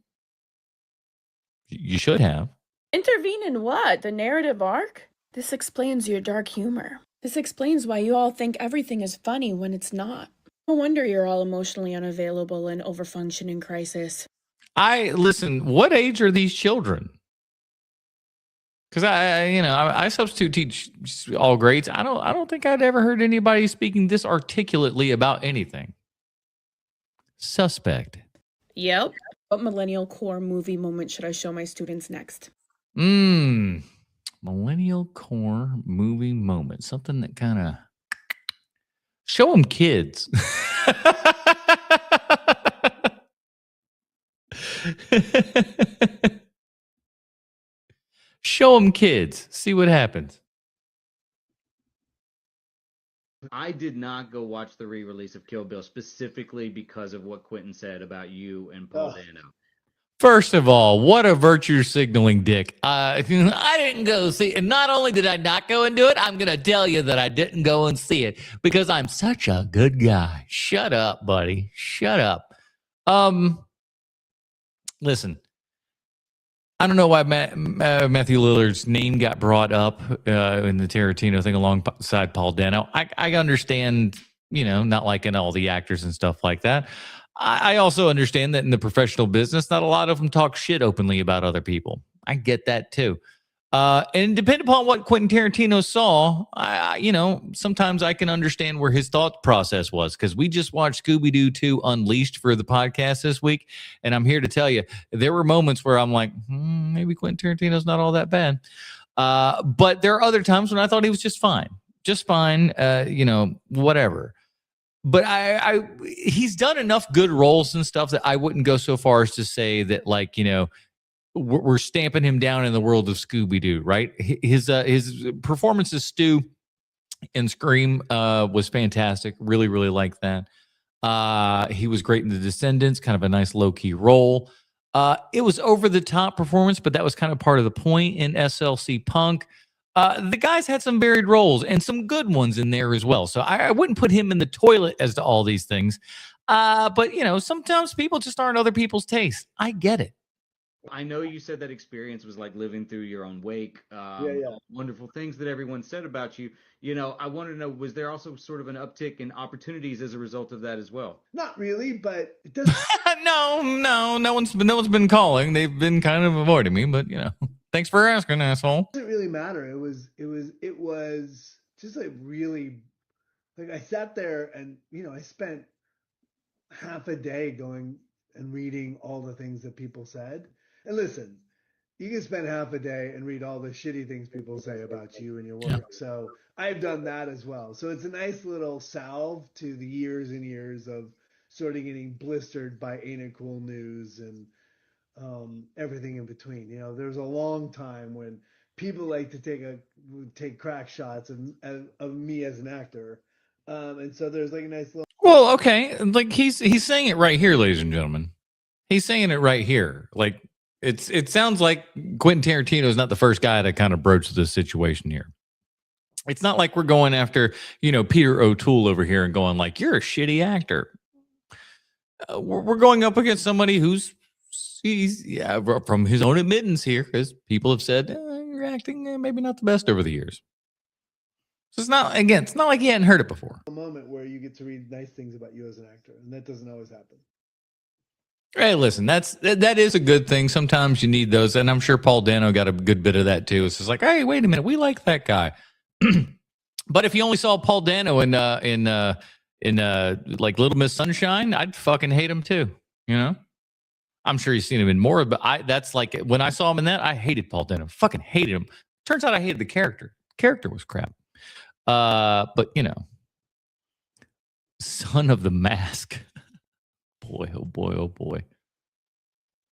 You should have. Intervene in what? The narrative arc? This explains your dark humor. This explains why you all think everything is funny when it's not. No wonder you're all emotionally unavailable and overfunction in crisis. Listen, what age are these children? Because I substitute teach all grades. I don't think I'd ever heard anybody speaking this articulately about anything. Suspect. Yep. What millennial core movie moment should I show my students next? Millennial core movie moment. Something that kind of show them kids. Show them kids. See what happens. I did not go watch the re-release of Kill Bill specifically because of what Quentin said about you and Paul Dano. First of all, what a virtue signaling dick. I didn't go see it. And not only did I not go and do it, I'm going to tell you that I didn't go and see it because I'm such a good guy. Shut up, buddy. Shut up. Listen, I don't know why Matthew Lillard's name got brought up in the Tarantino thing alongside Paul Dano. I understand, not liking all the actors and stuff like that. I also understand that in the professional business, not a lot of them talk shit openly about other people. I get that too. And depending upon what Quentin Tarantino saw, sometimes I can understand where his thought process was, because we just watched Scooby-Doo 2 Unleashed for the podcast this week. And I'm here to tell you, there were moments where I'm like, maybe Quentin Tarantino's not all that bad. But there are other times when I thought he was just fine, whatever. But he's done enough good roles and stuff that I wouldn't go so far as to say that, we're stamping him down in the world of Scooby-Doo, right? His performance as Stu in Scream was fantastic. Really, really liked that. He was great in The Descendants, kind of a nice low-key role. It was over-the-top performance, but that was kind of part of the point in SLC Punk. The guys had some varied roles and some good ones in there as well. So I wouldn't put him in the toilet as to all these things. But, sometimes people just aren't other people's taste. I get it. I know you said that experience was like living through your own wake. Wonderful things that everyone said about you. I want to know, was there also sort of an uptick in opportunities as a result of that as well? Not really, but it doesn't. No one's been calling. They've been kind of avoiding me, but thanks for asking, asshole. It doesn't really matter. It was just really, I sat there and, I spent half a day going and reading all the things that people said. And listen, you can spend half a day and read all the shitty things people say about you and your work. Yeah. So I've done that as well. So it's a nice little salve to the years and years of sort of getting blistered by Ain't It Cool news and everything in between. There's a long time when people like to take crack shots of me as an actor. And so there's a nice little. Well, okay. He's saying it right here, ladies and gentlemen. He's saying it right here. It sounds like Quentin Tarantino is not the first guy to kind of broach this situation here. It's not like we're going after, Peter O'Toole over here and going you're a shitty actor. We're going up against somebody he's from his own admittance here, because people have said your acting maybe not the best over the years. So it's not, again, it's not like you hadn't heard it before. A moment where you get to read nice things about you as an actor, and that doesn't always happen. Hey, listen, that is a good thing. Sometimes you need those, and I'm sure Paul Dano got a good bit of that too. It's just like, hey, wait a minute, we like that guy. But if you only saw Paul Dano in like Little Miss Sunshine, I'd fucking hate him too. You know, I'm sure you've seen him in more, but that's like when I saw him in that, I hated Paul Dano, fucking hated him. Turns out I hated the character. The character was crap. But you know, Son of the Mask. Boy, oh boy, oh boy.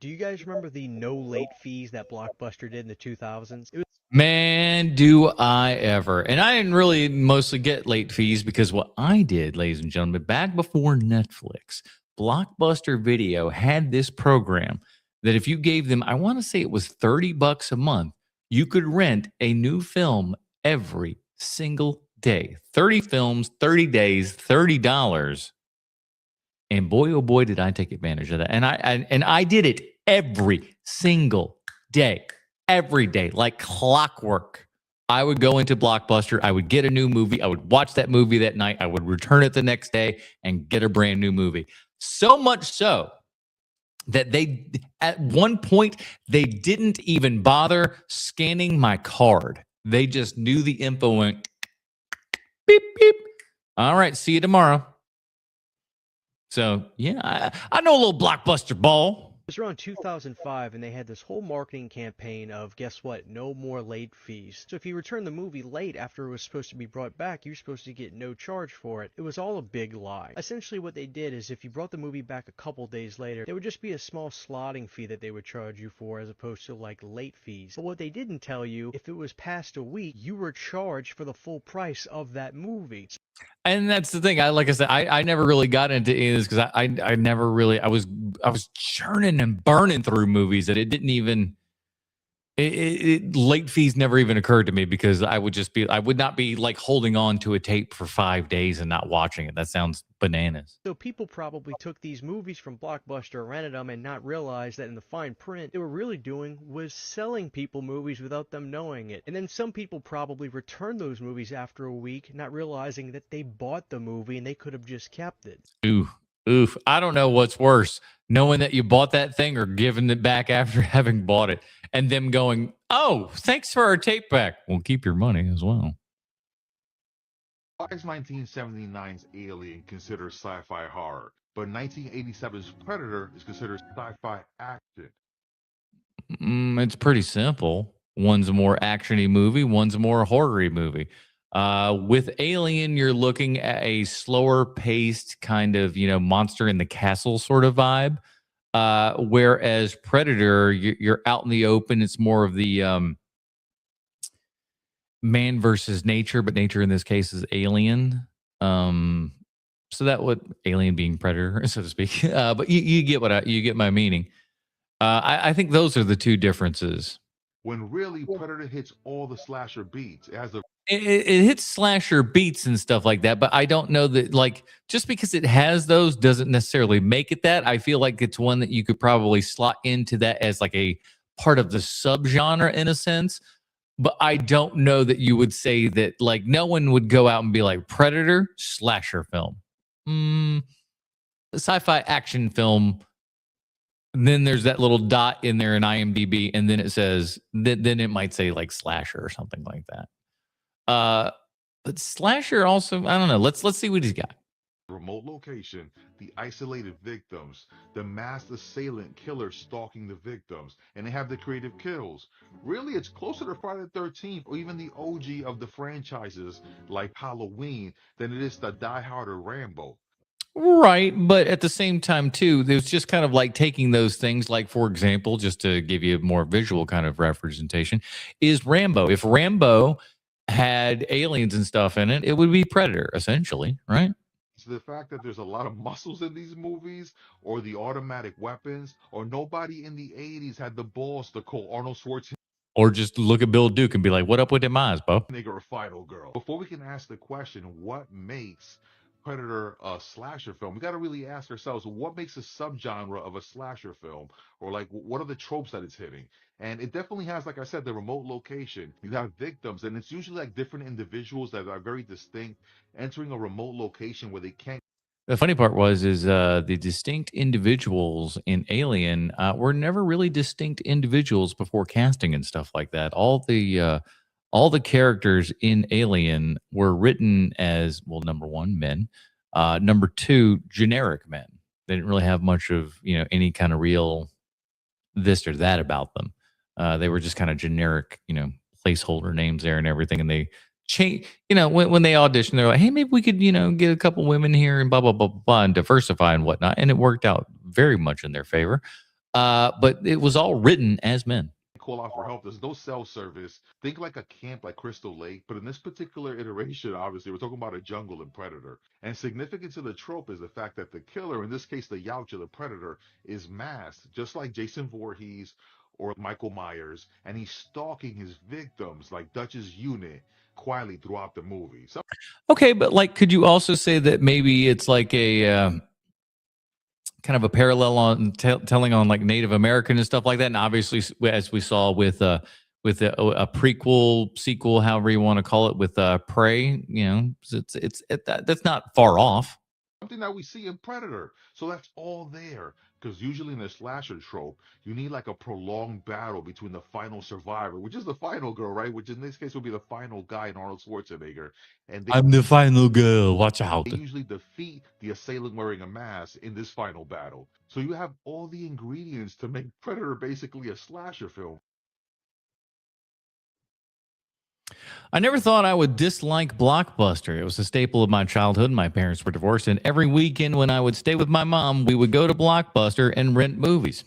Do you guys remember the no late fees that Blockbuster did in the 2000s? Man, do I ever. And I didn't really mostly get late fees because what I did, ladies and gentlemen, back before Netflix, Blockbuster Video had this program that if you gave them, I want to say it was $30 a month, you could rent a new film every single day. 30 films, 30 days, $30. And boy, oh boy, did I take advantage of that. And I did it every single day, like clockwork. I would go into Blockbuster. I would get a new movie. I would watch that movie that night. I would return it the next day and get a brand new movie. So much so that they, at one point, they didn't even bother scanning my card. They just knew the info went beep, beep. All right, see you tomorrow. So, yeah, I know a little Blockbuster ball. It was around 2005, and they had this whole marketing campaign of, guess what, no more late fees. So if you return the movie late after it was supposed to be brought back, you're supposed to get no charge for it. It was all a big lie. Essentially what they did is if you brought the movie back a couple days later, there would just be a small slotting fee that they would charge you for as opposed to like late fees. But what they didn't tell you, if it was past a week, you were charged for the full price of that movie. And that's the thing. Like I said, I never really got into any of this because I never really, I was churning and burning through movies that it didn't even, late fees never even occurred to me because I would not be like holding on to a tape for 5 days and not watching it. That sounds bananas. So people probably took these movies from Blockbuster, rented them, and not realized that in the fine print, they were really doing was selling people movies without them knowing it. And then some people probably returned those movies after a week, not realizing that they bought the movie and they could have just kept it. Oof. I don't know what's worse, knowing that you bought that thing or giving it back after having bought it and them going, oh, thanks for our tape back. We'll keep your money as well. Why is 1979's Alien considered sci-fi horror, but 1987's Predator is considered sci-fi action? It's pretty simple. One's a more action-y movie, one's a more horror-y movie. With Alien, you're looking at a slower paced kind of, monster in the castle sort of vibe. Whereas Predator, you're out in the open. It's more of the man versus nature, but nature in this case is alien. So that would alien being Predator, so to speak. But you get you get my meaning. I think those are the two differences. When really Predator hits all the slasher beats. It has a it hits slasher beats and stuff like that, but I don't know that, like, just because it has those doesn't necessarily make it that. I feel like it's one that you could probably slot into that as like a part of the subgenre in a sense, but I don't know that you would say that, like, no one would go out and be like Predator slasher film, sci-fi action film. And then there's that little dot in there in IMDb, and then it says, then it might say like slasher or something like that. But slasher also, I don't know. Let's see what he's got. Remote location, the isolated victims, the masked assailant killer stalking the victims, and they have the creative kills. Really, it's closer to Friday the 13th or even the OG of the franchises like Halloween than it is to Die Hard or Rambo. Right, but at the same time, too, there's just kind of like taking those things, like, for example, just to give you a more visual kind of representation, is Rambo. If Rambo had aliens and stuff in it, it would be Predator, essentially, right? So the fact that there's a lot of muscles in these movies, or the automatic weapons, or nobody in the 80s had the balls to call Arnold Schwarzenegger or just look at Bill Duke and be like, what up with them eyes, Bo? or Final Girl. Before we can ask the question, what makes Predator slasher film, we got to really ask ourselves what makes a subgenre of a slasher film, or like what are the tropes that it's hitting? And it definitely has, like I said, the remote location. You have victims, and it's usually like different individuals that are very distinct entering a remote location where they can't. The funny part is the distinct individuals in Alien were never really distinct individuals before casting and stuff like that. All the characters in Alien were written as, well, number one, men. Number two, generic men. They didn't really have much of, any kind of real this or that about them. They were just kind of generic, placeholder names there and everything. And they change, when they auditioned, they're like, hey, maybe we could, get a couple women here and blah, blah, blah, blah, and diversify and whatnot. And it worked out very much in their favor. But it was all written as men. Call out for help. There's no cell service. Think like a camp like Crystal Lake, but in this particular iteration, obviously, we're talking about a jungle in Predator. And significant to the trope is the fact that the killer, in this case, the Yautja, the Predator, is masked, just like Jason Voorhees or Michael Myers, and he's stalking his victims like Dutch's unit quietly throughout the movie. So okay, but like, could you also say that maybe it's like a kind of a parallel on telling on like Native American and stuff like that? And obviously, as we saw with a prequel, sequel, however you want to call it, with Prey, that's not far off. Something that we see in Predator. So that's all there. Because usually in a slasher trope, you need like a prolonged battle between the final survivor, which is the final girl, right? Which in this case would be the final guy in Arnold Schwarzenegger. And I'm the final girl. Watch out. They usually defeat the assailant wearing a mask in this final battle. So you have all the ingredients to make Predator basically a slasher film. I never thought I would dislike Blockbuster. It was a staple of my childhood. My parents were divorced, and every weekend when I would stay with my mom, we would go to Blockbuster and rent movies.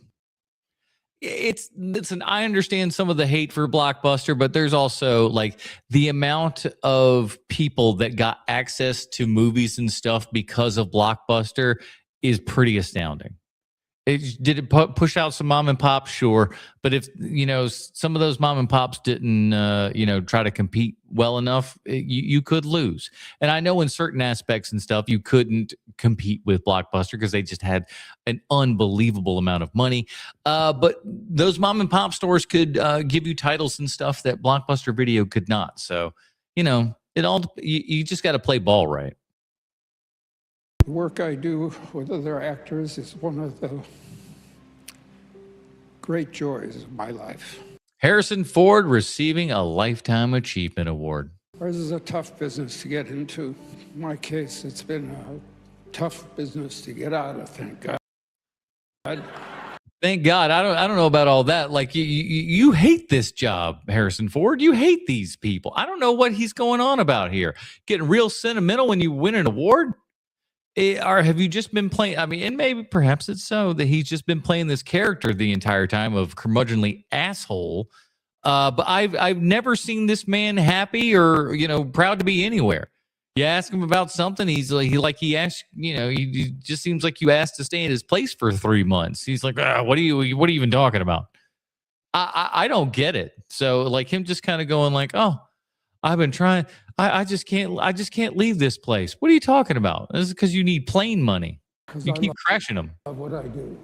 I understand some of the hate for Blockbuster, but there's also like the amount of people that got access to movies and stuff because of Blockbuster is pretty astounding. Did it push out some mom and pops? Sure. But if, some of those mom and pops didn't, try to compete well enough, you could lose. And I know in certain aspects and stuff, you couldn't compete with Blockbuster because they just had an unbelievable amount of money. But those mom and pop stores could give you titles and stuff that Blockbuster Video could not. So, you just got to play ball right. The work I do with other actors is one of the great joys of my life. Harrison Ford receiving a Lifetime Achievement Award. This is a tough business to get into. In my case, it's been a tough business to get out of, thank God. Thank God. I don't know about all that. Like you hate this job, Harrison Ford. You hate these people. I don't know what he's going on about here. Getting real sentimental when you win an award. Or have you just been playing? I mean, and maybe perhaps it's so that he's just been playing this character the entire time of curmudgeonly asshole. But I've never seen this man happy or proud to be anywhere. You ask him about something, he asked, he just seems like you asked to stay in his place for 3 months. He's like, what are you even talking about? I don't get it. So like him just kind of going like, oh, I've been trying. I just can't leave this place. What are you talking about? This is because you need plane money. You keep crashing them. What I do.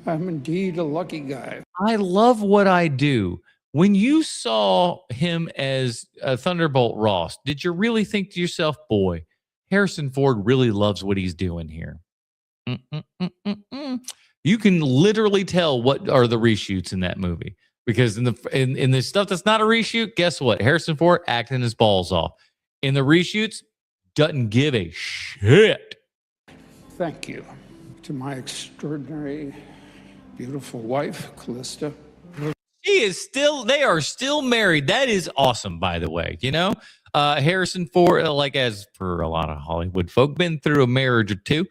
I'm indeed a lucky guy. I love what I do. When you saw him as Thunderbolt Ross, did you really think to yourself, boy, Harrison Ford really loves what he's doing here? You can literally tell what are the reshoots in that movie. Because in the stuff that's not a reshoot, guess what? Harrison Ford acting his balls off. In the reshoots, doesn't give a shit. Thank you to my extraordinary, beautiful wife, Callista. They are still married. That is awesome, by the way. Harrison Ford, like as for a lot of Hollywood folk, been through a marriage or two.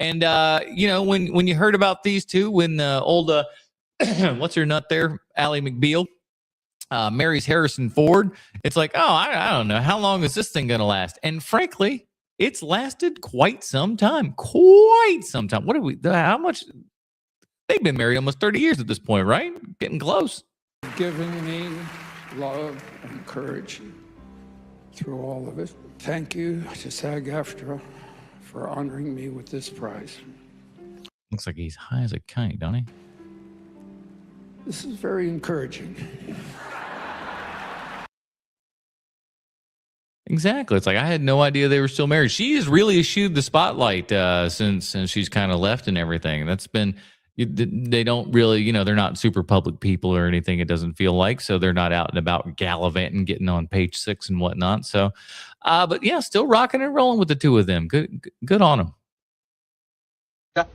And, when you heard about these two, when old... what's her nut there? Ally McBeal marries Harrison Ford. It's like, oh, I don't know. How long is this thing going to last? And frankly, it's lasted quite some time. How much? They've been married almost 30 years at this point, right? Getting close. Giving me love and courage through all of it. Thank you to SAG-AFTRA for honoring me with this prize. Looks like he's high as a kite, don't he? This is very encouraging. Exactly. It's like I had no idea they were still married. She has really eschewed the spotlight since she's kind of left and everything. That's been, they don't really, they're not super public people or anything. It doesn't feel like, so they're not out and about gallivanting, getting on Page 6 and whatnot. So, but yeah, still rocking and rolling with the two of them. Good on them.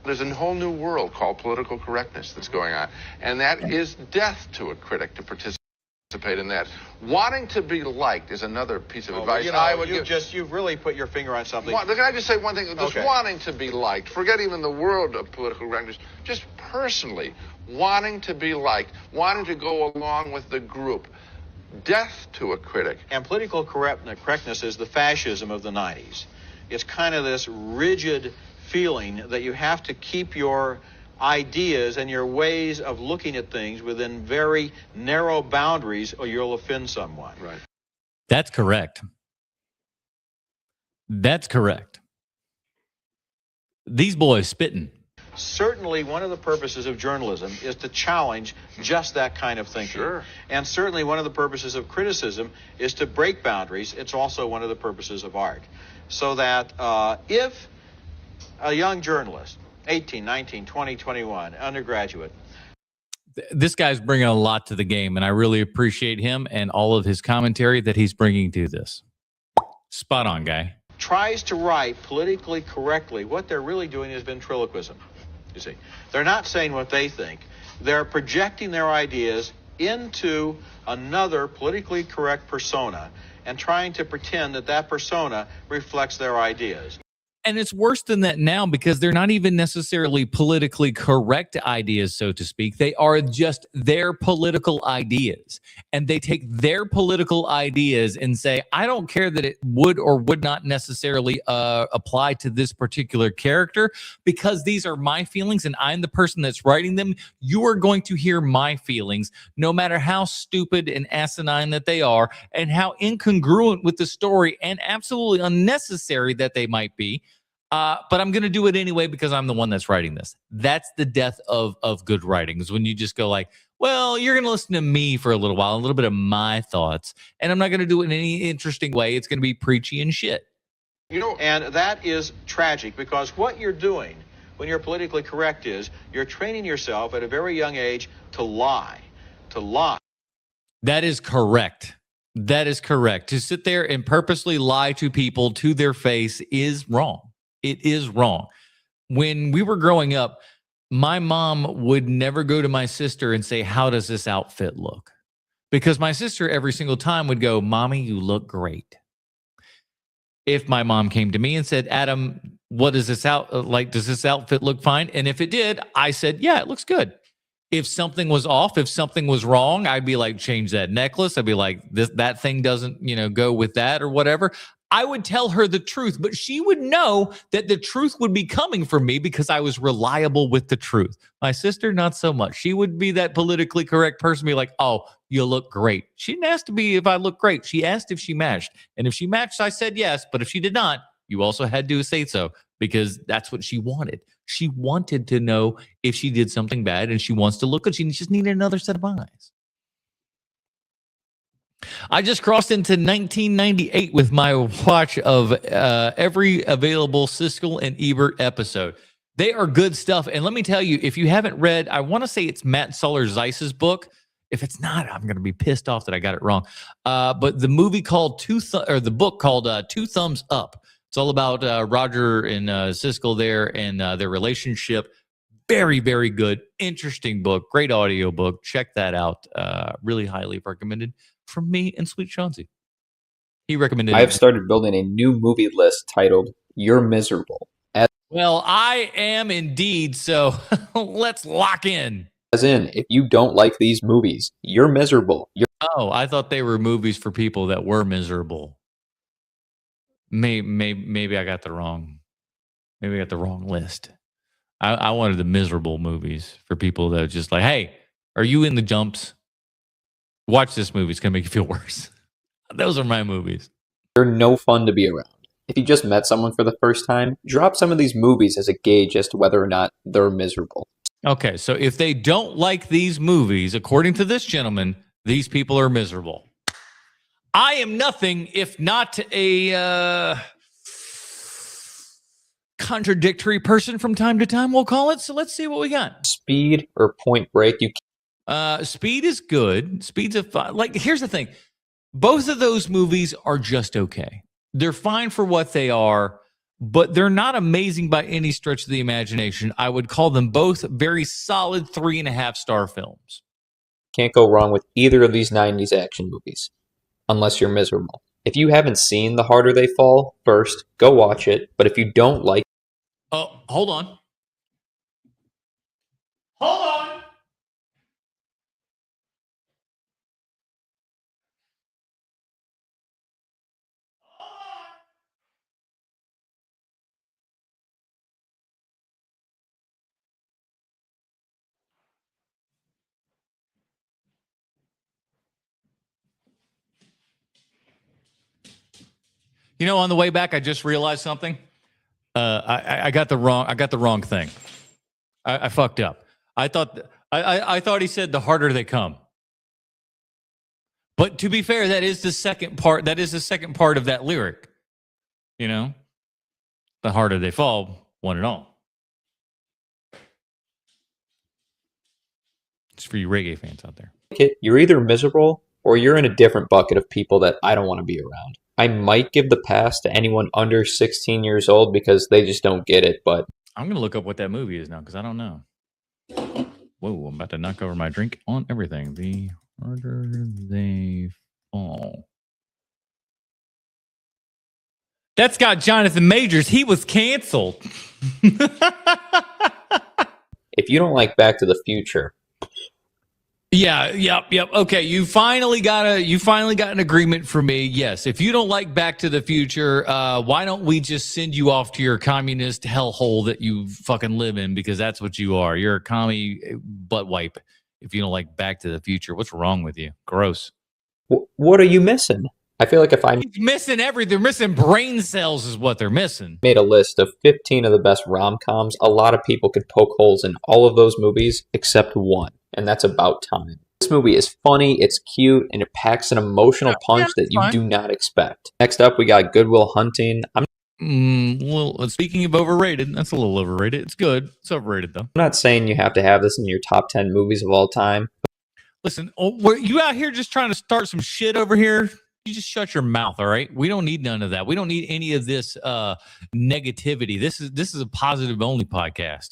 There's a whole new world called political correctness that's going on, and that is death to a critic to participate in that. Wanting to be liked is another piece of advice I would give. You've really put your finger on something. Can I just say one thing? Just wanting to be liked. Forget even the world of political correctness. Just personally, wanting to be liked, wanting to go along with the group. Death to a critic. And political correctness is the fascism of the 90s. It's kind of this rigid feeling that you have to keep your ideas and your ways of looking at things within very narrow boundaries or you'll offend someone. Right. That's correct. That's correct. These boys spitting. Certainly one of the purposes of journalism is to challenge just that kind of thinking. Sure. And certainly one of the purposes of criticism is to break boundaries. It's also one of the purposes of art. So that if a young journalist, 18, 19, 20, 21, undergraduate. This guy's bringing a lot to the game, and I really appreciate him and all of his commentary that he's bringing to this. Spot on, guy. Tries to write politically correctly. What they're really doing is ventriloquism, you see. They're not saying what they think. They're projecting their ideas into another politically correct persona and trying to pretend that that persona reflects their ideas. And it's worse than that now because they're not even necessarily politically correct ideas, so to speak. They are just their political ideas. And they take their political ideas and say, I don't care that it would or would not necessarily apply to this particular character because these are my feelings and I'm the person that's writing them. You are going to hear my feelings, no matter how stupid and asinine that they are and how incongruent with the story and absolutely unnecessary that they might be. But I'm going to do it anyway because I'm the one that's writing this. That's the death of good writing, is when you just go like, well, you're going to listen to me for a little while, a little bit of my thoughts, and I'm not going to do it in any interesting way. It's going to be preachy and shit. And that is tragic because what you're doing when you're politically correct is you're training yourself at a very young age to lie. To lie. That is correct. That is correct. To sit there and purposely lie to people to their face is wrong. It is wrong. When we were growing up, my mom would never go to my sister and say, how does this outfit look? Because my sister every single time would go, Mommy, you look great. If my mom came to me and said, Adam, what is this does this outfit look fine? And if it did, I said, yeah, it looks good. If something was off, if something was wrong, I'd be like, change that necklace. I'd be like, that thing doesn't, go with that or whatever. I would tell her the truth, but she would know that the truth would be coming from me because I was reliable with the truth. My sister, not so much. She would be that politically correct person, be like, oh, you look great. She didn't ask to be if I look great. She asked if she matched. And if she matched, I said yes. But if she did not, you also had to say so because that's what she wanted. She wanted to know if she did something bad and she wants to look good. She just needed another set of eyes. I just crossed into 1998 with my watch of every available Siskel and Ebert episode. They are good stuff. And let me tell you, if you haven't read, I want to say it's Matt Soller-Zeiss's book. If it's not, I'm going to be pissed off that I got it wrong. But the movie called the book called Two Thumbs Up. It's all about Roger and Siskel there and their relationship. Very, very good. Interesting book. Great audio book. Check that out. Really highly recommended from me and Sweet Chauncey. He recommended I've started building a new movie list titled You're Miserable. Well, I am indeed. So let's lock in. As in, if you don't like these movies, you're miserable. Oh, I thought they were movies for people that were miserable. Maybe I got the wrong. Maybe I got the wrong list. I wanted the miserable movies for people that are just like, hey, are you in the jumps? Watch this movie. It's going to make you feel worse. Those are my movies. They're no fun to be around. If you just met someone for the first time, drop some of these movies as a gauge as to whether or not they're miserable. Okay, so if they don't like these movies, according to this gentleman, these people are miserable. I am nothing if not a contradictory person from time to time, we'll call it. So let's see what we got. Speed or Point Break, Speed is good. Speed's a fun. Like, here's the thing. Both of those movies are just okay. They're fine for what they are, but they're not amazing by any stretch of the imagination. I would call them both very solid 3.5-star films. Can't go wrong with either of these 90s action movies, unless you're miserable. If you haven't seen The Harder They Fall, first, go watch it. But if you don't like... Oh, hold on. Hold on. You know, on the way back, I just realized something. I got the wrong thing. I fucked up. I thought he said the harder they come. But to be fair, that is the second part. That is the second part of that lyric. You know, the harder they fall, one and all. It's for you reggae fans out there. You're either miserable or you're in a different bucket of people that I don't want to be around. I might give the pass to anyone under 16 years old because they just don't get it, but... I'm going to look up what that movie is now because I don't know. Whoa, I'm about to knock over my drink on everything. The harder they fall. That's got Jonathan Majors. He was canceled. If you don't like Back to the Future... Yeah, yep. Okay, you finally got an agreement from me. Yes, if you don't like Back to the Future, why don't we just send you off to your communist hellhole that you fucking live in? Because that's what you are. You're a commie butt wipe. If you don't like Back to the Future, what's wrong with you? Gross. What are you missing? I feel like if I missing everything, they're missing brain cells is what they're missing. Made a list of 15 of the best rom-coms, a lot of people could poke holes in all of those movies except one, and that's About Time. This movie is funny, it's cute, and it packs an emotional punch that you do not expect. Next up, we got Good Will Hunting. Well, speaking of overrated, that's a little overrated. It's good. It's overrated, though. I'm not saying you have to have this in your top 10 movies of all time. Listen, were you out here just trying to start some shit over here? You just shut your mouth, all right? We don't need none of that. We don't need any of this negativity. This is a positive only podcast.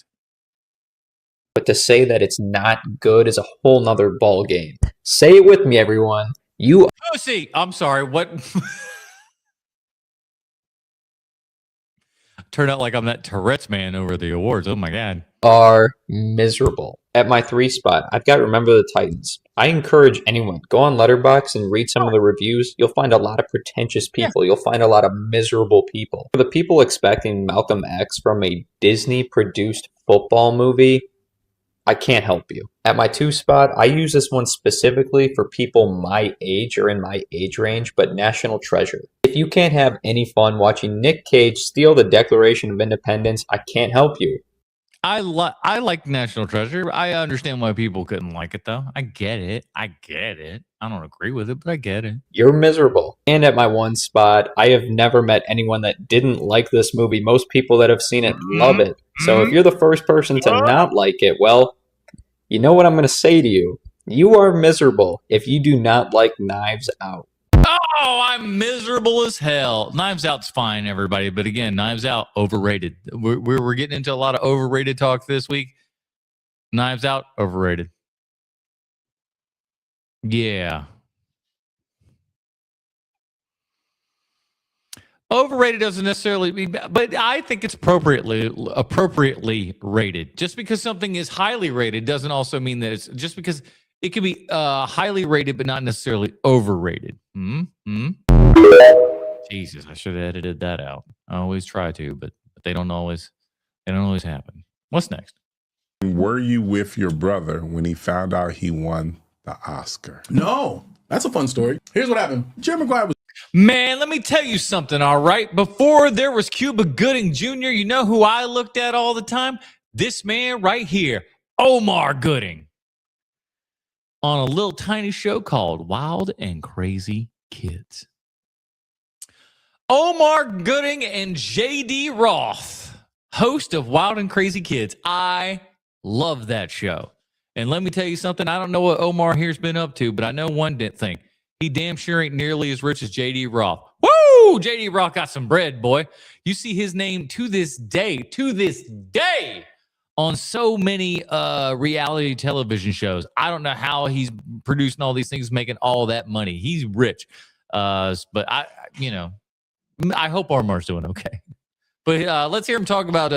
But to say that it's not good is a whole nother ball game. Say it with me, everyone. You Pussy. I'm sorry. What? Turned out like I'm that Tourette's man over the awards. Oh my god. Are miserable. At my 3 spot, I've got Remember the Titans. I encourage anyone, go on Letterboxd and read some of the reviews. You'll find a lot of pretentious people. You'll find a lot of miserable people. For the people expecting Malcolm X from a Disney-produced football movie, I can't help you. At my 2 spot, I use this one specifically for people my age or in my age range, but National Treasure. If you can't have any fun watching Nick Cage steal the Declaration of Independence, I can't help you. I like National Treasure. I understand why people couldn't like it, though. I get it. I don't agree with it, but I get it. You're miserable. And at my 1 spot, I have never met anyone that didn't like this movie. Most people that have seen it love it. So if you're the first person to not like it, well, you know what I'm going to say to you. You are miserable if you do not like Knives Out. Oh, I'm miserable as hell. Knives Out's fine, everybody. But again, Knives Out, overrated. We're getting into a lot of overrated talk this week. Knives Out, overrated. Yeah. Overrated doesn't necessarily mean, but I think it's appropriately rated. Just because something is highly rated doesn't also mean that it's just because it can be highly rated, but not necessarily overrated. Jesus, I should have edited that out. I always try to, but they don't always happen. What's next? Were you with your brother when he found out he won the Oscar? No, that's a fun story. Here's what happened. Jerry Maguire was Man, let me tell you something, all right? Before there was Cuba Gooding Jr., you know who I looked at all the time? This man right here, Omar Gooding, on a little tiny show called Wild and Crazy Kids. Omar Gooding and J.D. Roth, host of Wild and Crazy Kids. I love that show. And let me tell you something. I don't know what Omar here's been up to, but I know one thing. He damn sure ain't nearly as rich as J.D. Roth. Woo! J.D. Roth got some bread, boy. You see his name to this day, on so many reality television shows. I don't know how he's producing all these things, making all that money. He's rich. But I hope Omar's doing okay. But let's hear him talk about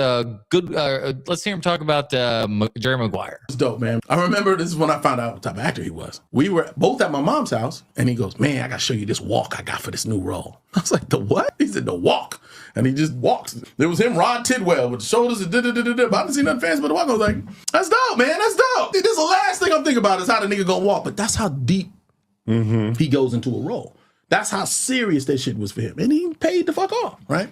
Jerry Maguire. It's dope, man. I remember this is when I found out what type of actor he was. We were both at my mom's house, and he goes, "Man, I gotta show you this walk I got for this new role." I was like, "The what?" He said, "The walk." And he just walks. There was him, Rod Tidwell, with the shoulders and da-da-da-da-da. But I didn't see nothing fancy but the walk. I was like, "That's dope, man. That's dope." This is the last thing I'm thinking about is how the nigga gonna walk. But that's how deep he goes into a role. That's how serious that shit was for him. And he paid the fuck off, right?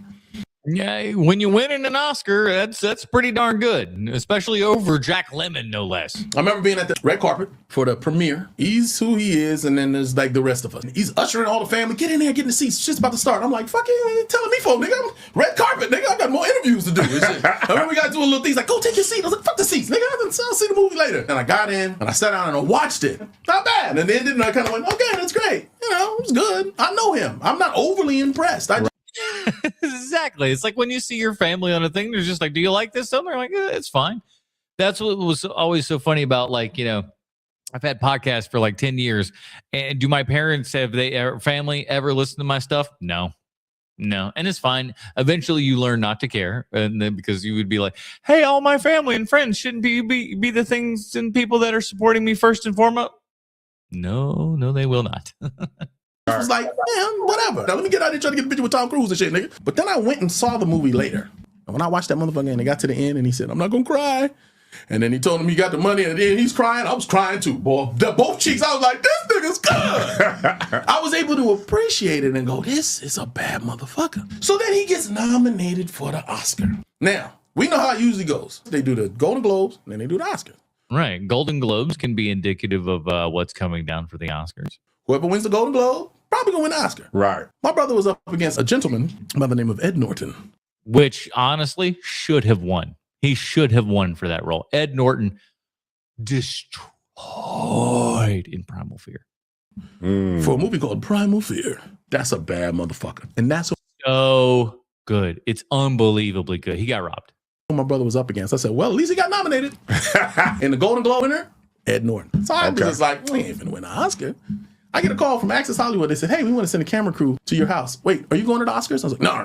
Yeah, when you win an Oscar, that's pretty darn good, especially over Jack Lemmon, no less. I remember being at the red carpet for the premiere. He's who he is, and then there's like the rest of us. He's ushering all the family, get in there, get in the seats. Shit's about to start. I'm like, fucking telling me, folk, nigga, I'm red carpet, nigga. I got more interviews to do. And shit. I remember we got to do a little things like, go take your seat. I was like, fuck the seats, nigga. I'll see the movie later. And I got in, and I sat down, and I watched it. Not bad. And then I kind of went, okay, that's great. You know, it was good. I know him. I'm not overly impressed. Exactly. It's like when you see your family on a thing, they're just like, do you like this stuff? They're like, it's fine. That's what was always so funny about, like, I've had podcasts for like 10 years. And do my parents, family ever listen to my stuff? No. And it's fine. Eventually you learn not to care. And then because you would be like, hey, all my family and friends shouldn't be the things and people that are supporting me first and foremost. No, they will not. I was like, man, whatever. Now let me get out there trying to get a picture with Tom Cruise and shit, nigga. But then I went and saw the movie later. And when I watched that motherfucker and it got to the end and he said, I'm not going to cry. And then he told him he got the money and then he's crying. I was crying too, boy. Both cheeks, I was like, this nigga's good. I was able to appreciate it and go, this is a bad motherfucker. So then he gets nominated for the Oscar. Now, we know how it usually goes. They do the Golden Globes and then they do the Oscars. Right. Golden Globes can be indicative of what's coming down for the Oscars. Whoever wins the Golden Globe, probably gonna win an Oscar. Right. My brother was up against a gentleman by the name of Ed Norton. Which honestly should have won. He should have won for that role. Ed Norton destroyed in Primal Fear. For a movie called Primal Fear. That's a bad motherfucker. And that's so good. It's unbelievably good. He got robbed. My brother was up against. I said, well, at least he got nominated. And the Golden Globe winner, Ed Norton. So I was just like, we ain't finna win an Oscar. I get a call from Access Hollywood. They said, hey, we want to send a camera crew to your house. Wait, are you going to the Oscars? I was like, no.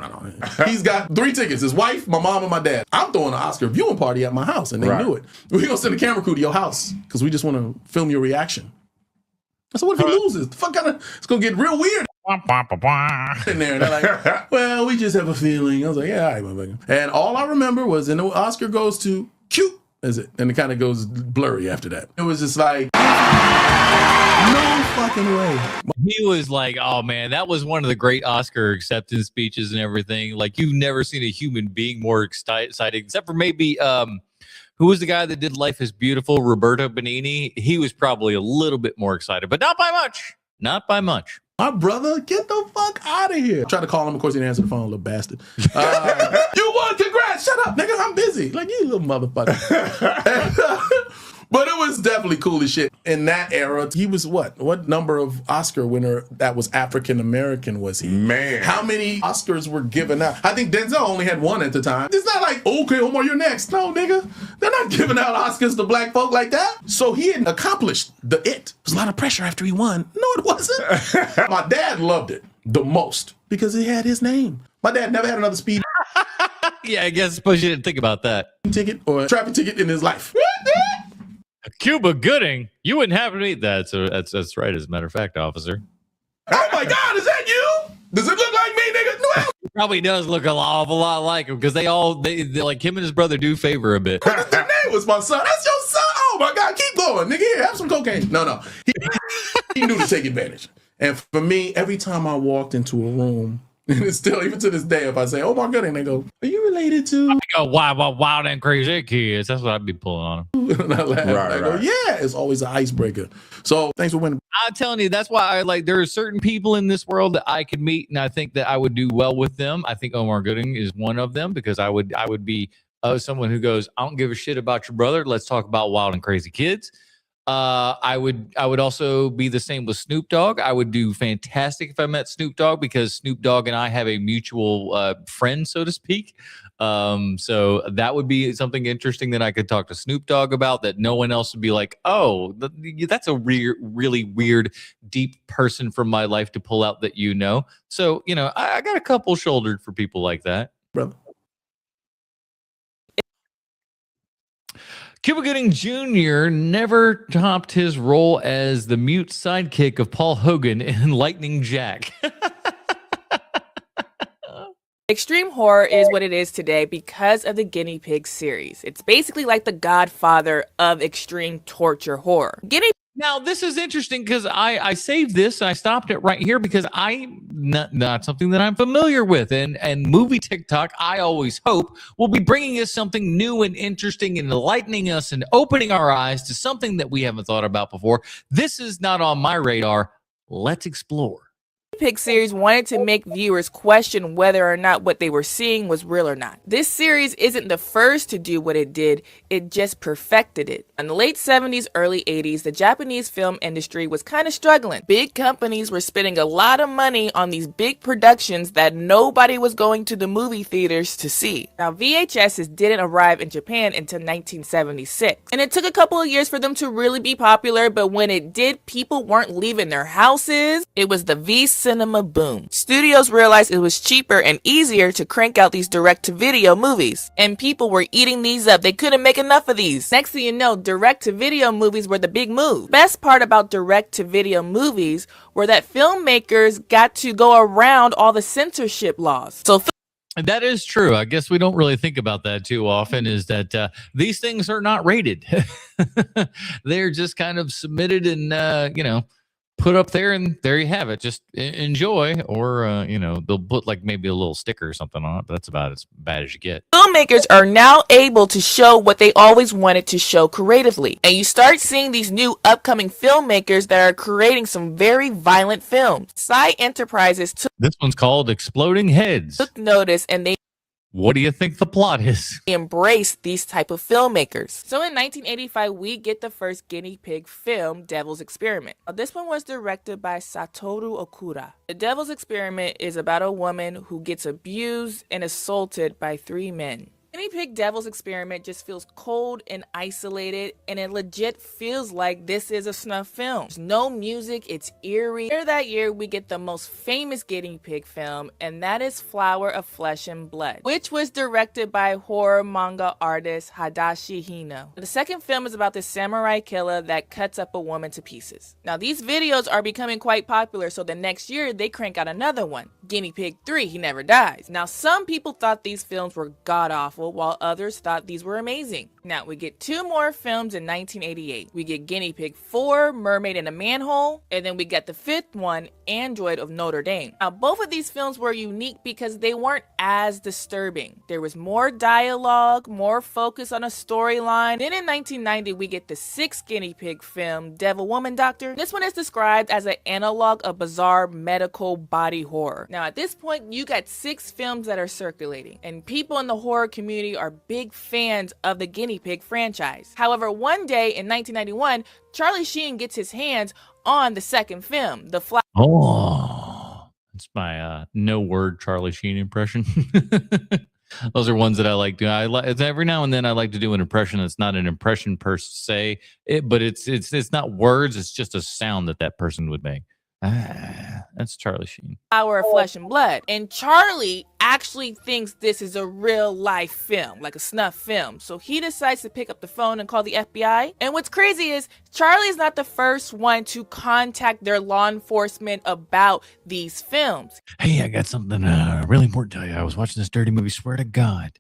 He's got 3 tickets. His wife, my mom, and my dad. I'm throwing an Oscar viewing party at my house, and they knew it. We're going to send a camera crew to your house because we just want to film your reaction. I said, what if he loses? The fuck kind of, it's going to get real weird. In there, and they're like, well, we just have a feeling. I was like, yeah, all right, motherfucker. And all I remember was, and the Oscar goes to cute, is it? And it kind of goes blurry after that. It was just like, no fucking way. He was like, oh man, that was one of the great Oscar acceptance speeches and everything. Like, you've never seen a human being more excited, except for maybe who was the guy that did Life is Beautiful? Roberto Benigni. He was probably a little bit more excited, but not by much. Not by much. My brother, get the fuck out of here. I tried to call him. Of course, he didn't answer the phone, little bastard. You won, congrats. Shut up, nigga. I'm busy. Like, you little motherfucker. But it was definitely cool as shit. In that era, he was what? What number of Oscar winner that was African-American was he? Man. How many Oscars were given out? I think Denzel only had 1 at the time. It's not like, okay, Omar, you're next. No, nigga. They're not giving out Oscars to black folk like that. So he had accomplished the it. There was a lot of pressure after he won. No, it wasn't. My dad loved it the most because it had his name. My dad never had another speed Yeah, I guess suppose you didn't think about that. ticket or traffic ticket in his life. Cuba Gooding, you wouldn't have to eat that. So that's right, as a matter of fact, officer. Oh my God, is that you? Does it look like me, nigga? No. It probably does look an awful lot like him because they like him and his brother do favor a bit. Their name was my son. That's your son. Oh my God, keep going, nigga. Here, have some cocaine. No. He knew to take advantage. And for me, every time I walked into a room, and it's still, even to this day, if I say, oh my God, and they go, are you related to? I go, wild and crazy kids. That's what I'd be pulling on them. And I laugh. I go, yeah, it's always an icebreaker. So thanks for winning. I'm telling you, that's why I like, there are certain people in this world that I could meet, and I think that I would do well with them. I think Omar Gooding is one of them, because I would be someone who goes, I don't give a shit about your brother. Let's talk about wild and crazy kids. I would also be the same with Snoop Dogg. I would do fantastic if I met Snoop Dogg, because Snoop Dogg and I have a mutual friend, so to speak. So that would be something interesting that I could talk to Snoop Dogg about, that no one else would be like, oh, that's a really weird, deep person from my life to pull out that you know. So, you know, I got a couple shouldered for people like that. Brother. Cuba Gooding Jr. never topped his role as the mute sidekick of Paul Hogan in Lightning Jack. Extreme horror is what it is today because of the Guinea Pig series. It's basically like the godfather of extreme torture horror. Now, this is interesting because I saved this. I stopped it right here because not something that I'm familiar with. And movie TikTok, I always hope, will be bringing us something new and interesting and enlightening us and opening our eyes to something that we haven't thought about before. This is not on my radar. Let's explore. Pig series wanted to make viewers question whether or not what they were seeing was real or not. This series isn't the first to do what it did, it just perfected it. In the late 70s, early 80s, the Japanese film industry was kind of struggling. Big companies were spending a lot of money on these big productions that nobody was going to the movie theaters to see. Now, VHSs didn't arrive in Japan until 1976, and it took a couple of years for them to really be popular, but when it did, people weren't leaving their houses. It was the cinema boom. Studios realized it was cheaper and easier to crank out these direct-to-video movies, and people were eating these up. They couldn't make enough of these. Next thing you know, direct-to-video movies were the big move. Best part about direct-to-video movies were that filmmakers got to go around all the censorship laws. So that is true. I guess we don't really think about that too often, is that these things are not rated. They're just kind of submitted and, you know, put up there, and there you have it. Just enjoy, or you know, they'll put like maybe a little sticker or something on it, but that's about as bad as you get. Filmmakers are now able to show what they always wanted to show creatively, and you start seeing these new upcoming filmmakers that are creating some very violent films. Psy Enterprises This one's called Exploding Heads. took notice, and they What do you think the plot is? embrace these type of filmmakers. So in 1985, we get the first guinea pig film, Devil's Experiment. Now, this one was directed by Satoru Okura. The Devil's Experiment is about a woman who gets abused and assaulted by 3 men. Guinea Pig Devil's Experiment just feels cold and isolated, and it legit feels like this is a snuff film. There's no music, it's eerie. Later that year, we get the most famous guinea pig film, and that is Flower of Flesh and Blood, which was directed by horror manga artist Hadashi Hino. The second film is about this samurai killer that cuts up a woman to pieces. Now, these videos are becoming quite popular, so the next year, they crank out another one, Guinea Pig 3, He Never Dies. Now, some people thought these films were god-awful, while others thought these were amazing. Now, we get 2 more films in 1988. We get Guinea Pig 4, Mermaid in a Manhole, and then we get the 5th one, Android of Notre Dame. Now, both of these films were unique because they weren't as disturbing. There was more dialogue, more focus on a storyline. Then in 1990, we get the 6th Guinea Pig film, Devil Woman Doctor. This one is described as an analog of bizarre medical body horror. Now, at this point, you got 6 films that are circulating, and people in the horror community are big fans of the Guinea Pig franchise. However, one day in 1991, Charlie Sheen gets his hands on the second film, The Fly. Oh, it's my no word Charlie Sheen impression. Those are ones that I like doing. It's every now and then I like to do an impression that's not an impression per se, but it's not words. It's just a sound that person would make. That's Charlie Sheen. Flower of Flesh and Blood. And Charlie actually thinks this is a real life film, like a snuff film. So he decides to pick up the phone and call the FBI. And what's crazy is Charlie is not the first one to contact their law enforcement about these films. Hey, I got something really important to tell you. I was watching this dirty movie. Swear to God,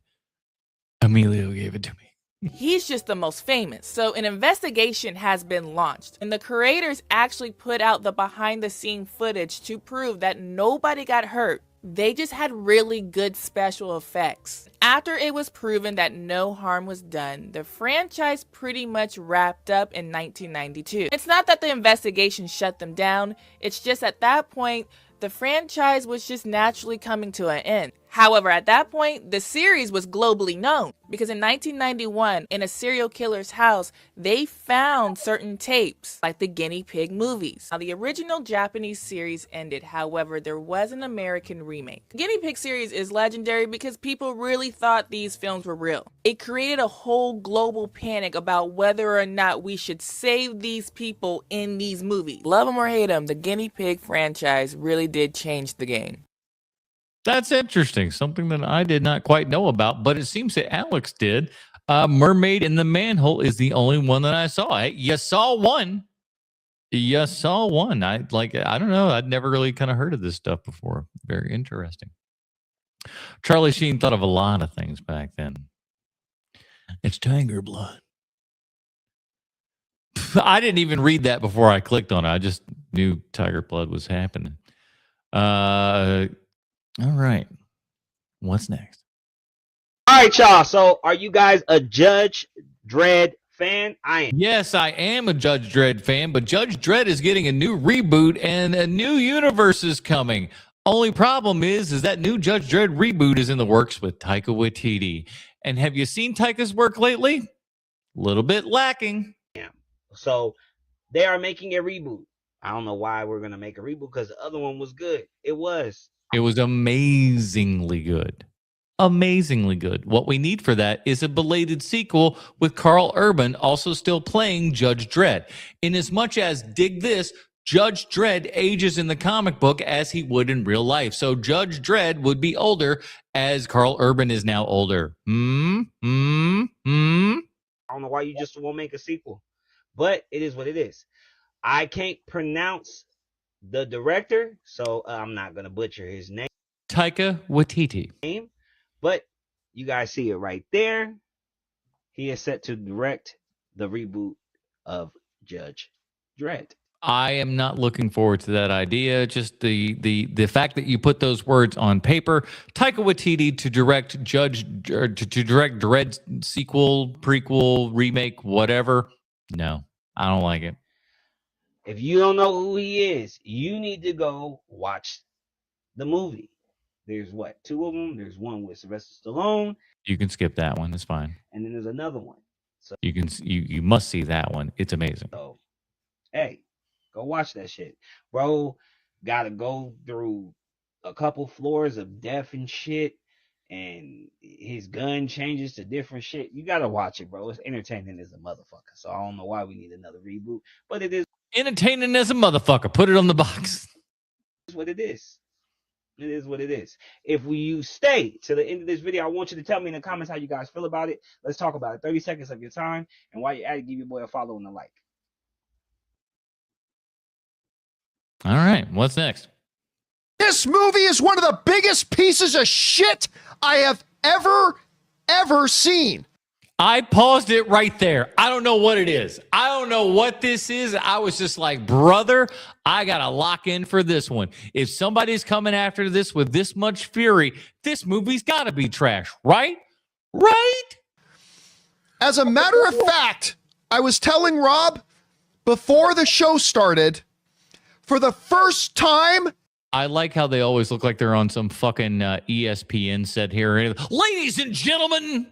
Emilio gave it to me. He's just the most famous. So an investigation has been launched, and the creators actually put out the behind-the-scene footage to prove that nobody got hurt. They just had really good special effects. After it was proven that no harm was done, the franchise pretty much wrapped up in 1992. It's not that the investigation shut them down, it's just at that point, the franchise was just naturally coming to an end. However, at that point, the series was globally known because in 1991, in a serial killer's house, they found certain tapes, like the guinea pig movies. Now, the original Japanese series ended, however, there was an American remake. The guinea pig series is legendary because people really thought these films were real. It created a whole global panic about whether or not we should save these people in these movies. Love them or hate them, the guinea pig franchise really did change the game. That's interesting. Something that I did not quite know about, but it seems that Alex did. Mermaid in the Manhole is the only one that I saw. Hey, you saw one. You saw one. I don't know. I'd never really kind of heard of this stuff before. Very interesting. Charlie Sheen thought of a lot of things back then. It's tiger blood. I didn't even read that before I clicked on it. I just knew tiger blood was happening. All right. What's next? All right, y'all. So are you guys a Judge Dredd fan? I am. Yes, I am a Judge Dredd fan, but Judge Dredd is getting a new reboot and a new universe is coming. Only problem is that new Judge Dredd reboot is in the works with Taika Waititi. And have you seen Taika's work lately? A little bit lacking. Yeah. So they are making a reboot. I don't know why we're going to make a reboot because the other one was good. It was. It was amazingly good. Amazingly good. What we need for that is a belated sequel with Carl Urban also still playing Judge Dredd. In as much as, dig this, Judge Dredd ages in the comic book as he would in real life. So Judge Dredd would be older as Carl Urban is now older. I don't know why you just won't make a sequel. But it is what it is. I can't pronounce the director, so I'm not going to butcher his name. Taika Waititi. But you guys see it right there. He is set to direct the reboot of Judge Dredd. I am not looking forward to that idea. Just the fact that you put those words on paper. Taika Waititi to direct direct Dredd sequel, prequel, remake, whatever. No, I don't like it. If you don't know who he is, you need to go watch the movie. There's two of them. There's one with Sylvester Stallone. You can skip that one. It's fine. And then there's another one. So you must see that one. It's amazing. So, hey, go watch that shit, bro. Got to go through a couple floors of death and shit, and his gun changes to different shit. You got to watch it, bro. It's entertaining as a motherfucker. So I don't know why we need another reboot, but it is entertaining as a motherfucker. Put it on the box. It's what it is. It is what it is. If you stay to the end of this video, I want you to tell me in the comments how you guys feel about it. Let's talk about it. 30 seconds of your time. And while you're at it, give your boy a follow and a like. All right. What's next? This movie is one of the biggest pieces of shit I have ever seen. I paused it right there. I don't know what it is. I don't know what this is. I was just like, brother, I got to lock in for this one. If somebody's coming after this with this much fury, this movie's got to be trash, right? Right? As a matter of fact, I was telling Rob before the show started, for the first time. I like how they always look like they're on some fucking ESPN set here. Ladies and gentlemen,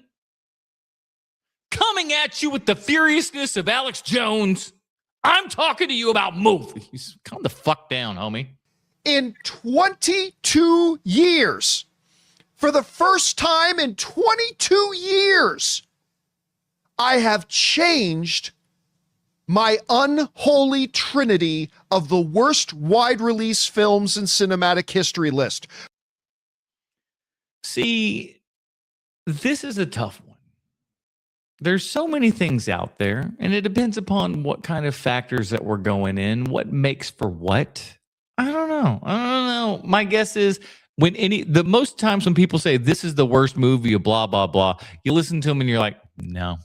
coming at you with the furiousness of Alex Jones, I'm talking to you about movies. Calm the fuck down, homie. In 22 years, for the first time in 22 years, I have changed my unholy trinity of the worst wide release films in cinematic history list. See, this is a tough one. There's so many things out there, and it depends upon what kind of factors that we're going in, what makes for what. I don't know. My guess is the most times when people say this is the worst movie of blah, blah, blah, you listen to them and you're like, no,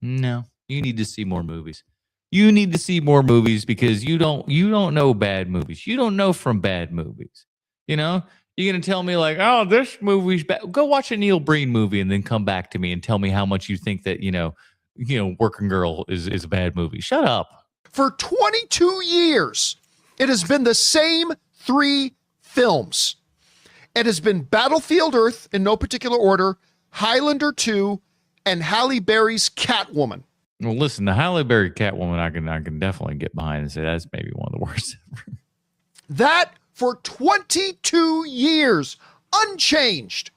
No, you need to see more movies. You need to see more movies because you don't know bad movies. You don't know from bad movies. You know, you're gonna tell me like, oh, this movie's bad. Go watch a Neil Breen movie and then come back to me and tell me how much you think that Working Girl is a bad movie. Shut up. For 22 years, it has been the same 3 films. It has been Battlefield Earth in no particular order, Highlander 2, and Halle Berry's Catwoman. Well, listen, the Halle Berry Catwoman, I can definitely get behind and say that's maybe one of the worst ever. That for 22 years, unchanged,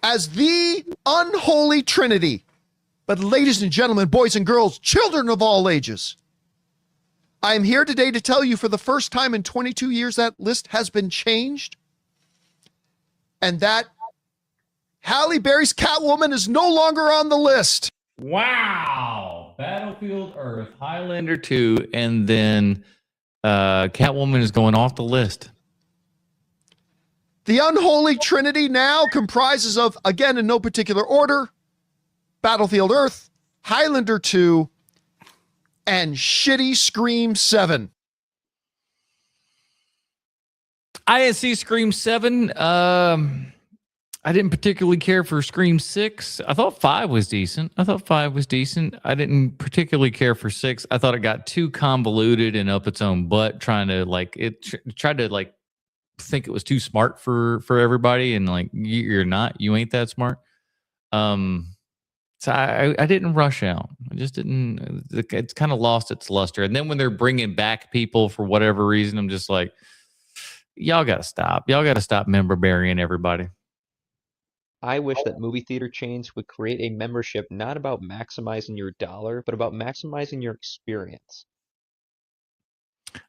as the unholy trinity. But ladies and gentlemen, boys and girls, children of all ages, I am here today to tell you for the first time in 22 years that list has been changed, and that Halle Berry's Catwoman is no longer on the list. Wow. Battlefield Earth, Highlander 2, and then Catwoman is going off the list. The unholy trinity now comprises of, again, in no particular order, Battlefield Earth, Highlander 2, and shitty Scream 7. I didn't see Scream 7. I didn't particularly care for Scream 6. I thought 5 was decent. I didn't particularly care for 6. I thought it got too convoluted and up its own butt, trying to tried to think it was too smart for everybody, and you're not. You ain't that smart. So I didn't rush out. I just didn't. It's kind of lost its luster. And then when they're bringing back people for whatever reason, I'm just like, y'all got to stop. Y'all got to stop member burying everybody. I wish that movie theater chains would create a membership not about maximizing your dollar, but about maximizing your experience.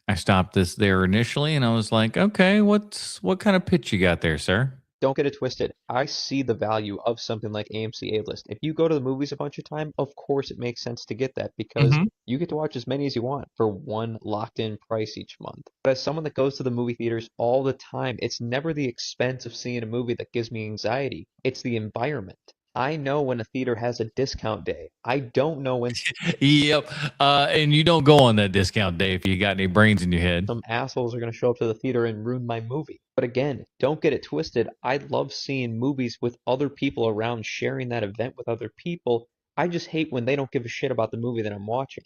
I stopped this there initially, and I was like, okay, what kind of pitch you got there, sir? Don't get it twisted. I see the value of something like AMC A-List. If you go to the movies a bunch of time, of course it makes sense to get that because you get to watch as many as you want for one locked-in price each month. But as someone that goes to the movie theaters all the time, it's never the expense of seeing a movie that gives me anxiety. It's the environment. I know when a theater has a discount day. I don't know when. Yep. And you don't go on that discount day if you got any brains in your head. Some assholes are going to show up to the theater and ruin my movie. But again, don't get it twisted. I love seeing movies with other people around, sharing that event with other people. I just hate when they don't give a shit about the movie that I'm watching.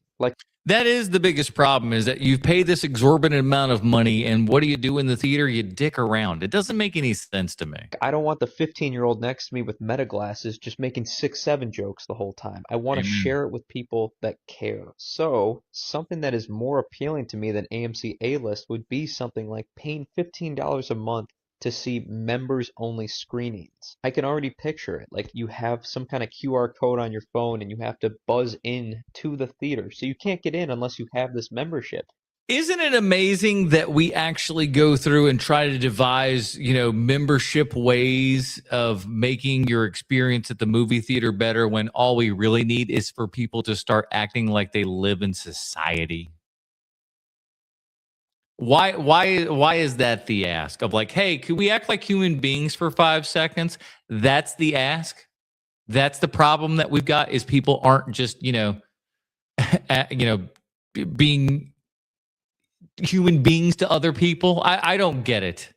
That is the biggest problem, is that you've paid this exorbitant amount of money, and what do you do in the theater? You dick around. It doesn't make any sense to me. I don't want the 15-year-old next to me with meta glasses just making 6-7 jokes the whole time. I want to share it with people that care. So, something that is more appealing to me than AMC A-List would be something like paying $15 a month to see members-only screenings. I can already picture it. Like, you have some kind of QR code on your phone and you have to buzz in to the theater. So you can't get in unless you have this membership. Isn't it amazing that we actually go through and try to devise, membership ways of making your experience at the movie theater better when all we really need is for people to start acting like they live in society? Why is that the ask of like, hey, could we act like human beings for 5 seconds? That's the ask. That's the problem that we've got, is people aren't just, being human beings to other people. I don't get it.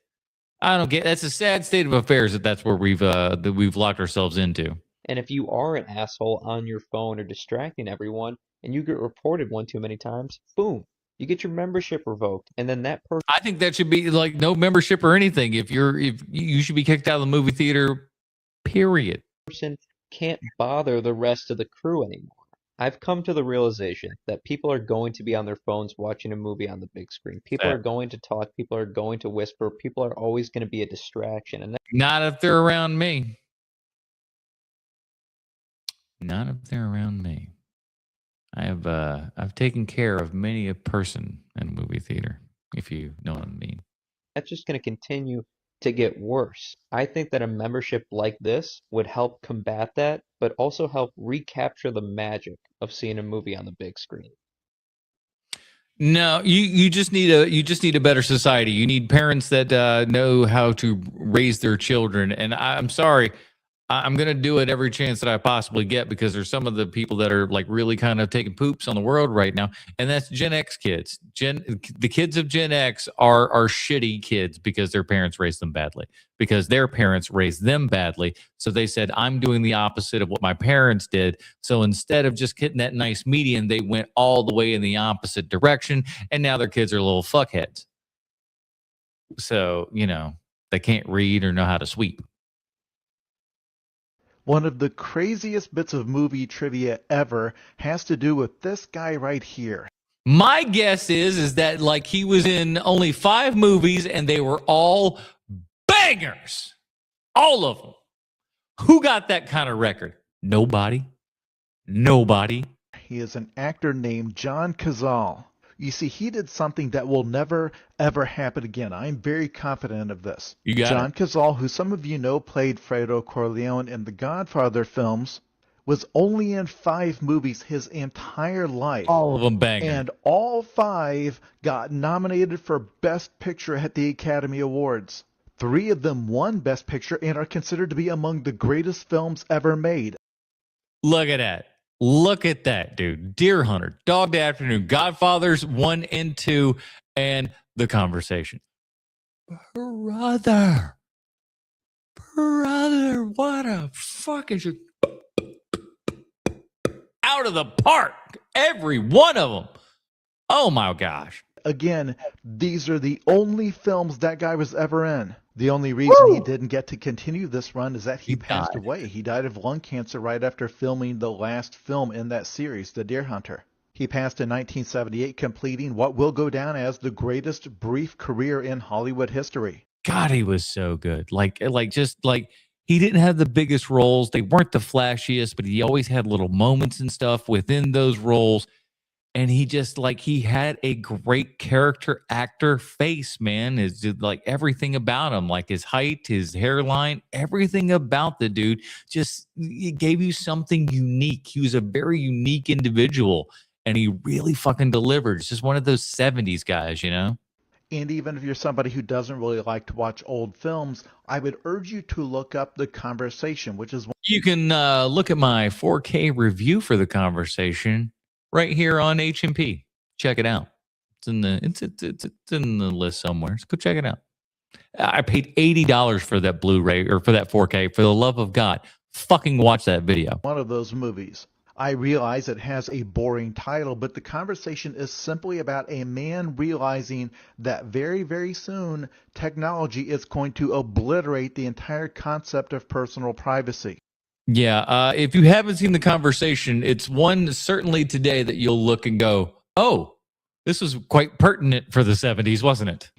That's a sad state of affairs that's where we've locked ourselves into. And if you are an asshole on your phone or distracting everyone and you get reported one too many times, boom, you get your membership revoked, and then that person. I think that should be like no membership or anything. If you should be kicked out of the movie theater, period. Person can't bother the rest of the crew anymore. I've come to the realization that people are going to be on their phones watching a movie on the big screen. People are going to talk. People are going to whisper. People are always going to be a distraction. And not if they're around me. Not if they're around me. I've taken care of many a person in a movie theater, if you know what I mean. That's just going to continue to get worse. I think that a membership like this would help combat that, but also help recapture the magic of seeing a movie on the big screen. No, you just need a better society. You need parents that know how to raise their children. And I'm sorry, I'm going to do it every chance that I possibly get because there's some of the people that are like really kind of taking poops on the world right now. And that's Gen X kids. The kids of Gen X are shitty kids because their parents raised them badly, because their parents raised them badly. So they said, I'm doing the opposite of what my parents did. So instead of just getting that nice median, they went all the way in the opposite direction. And now their kids are little fuckheads. So, you know, they can't read or know how to sweep. One of the craziest bits of movie trivia ever has to do with this guy right here. My guess is that like he was in only 5 movies and they were all bangers. All of them. Who got that kind of record? Nobody. Nobody. He is an actor named John Cazale. You see, he did something that will never, ever happen again. I'm very confident of this. You got John it. Cazale, who some of you know played Fredo Corleone in the Godfather films, was only in 5 movies his entire life. All of them banging. And all 5 got nominated for Best Picture at the Academy Awards. 3 of them won Best Picture and are considered to be among the greatest films ever made. Look at that. Look at that, dude. Deer Hunter, Dog Day Afternoon, Godfathers 1 and 2, and The Conversation. Brother, what a fuck is you? Out of the park. Every one of them. Oh my gosh. Again, these are the only films that guy was ever in. The only reason he didn't get to continue this run is that he passed away. He died of lung cancer right after filming the last film in that series, The Deer Hunter. He passed in 1978, completing what will go down as the greatest brief career in Hollywood history. God, he was so good. Like he didn't have the biggest roles. They weren't the flashiest, but he always had little moments and stuff within those roles. And he just he had a great character actor face, man. It's just like everything about him, like his height, his hairline, everything about the dude just it gave you something unique. He was a very unique individual and he really fucking delivered. It's just one of those 70s guys, you know? And even if you're somebody who doesn't really like to watch old films, I would urge you to look up The Conversation, which is... You can look at my 4K review for The Conversation right here on HMP. Check it out. It's in the it's in the list somewhere. So go check it out. I paid $80 for that Blu-ray or for that 4K. For the love of God, fucking watch that video. One of those movies. I realize it has a boring title, but The Conversation is simply about a man realizing that very, very soon technology is going to obliterate the entire concept of personal privacy. Yeah, if you haven't seen The Conversation, it's one certainly today that you'll look and go, oh, this was quite pertinent for the 70s, wasn't it?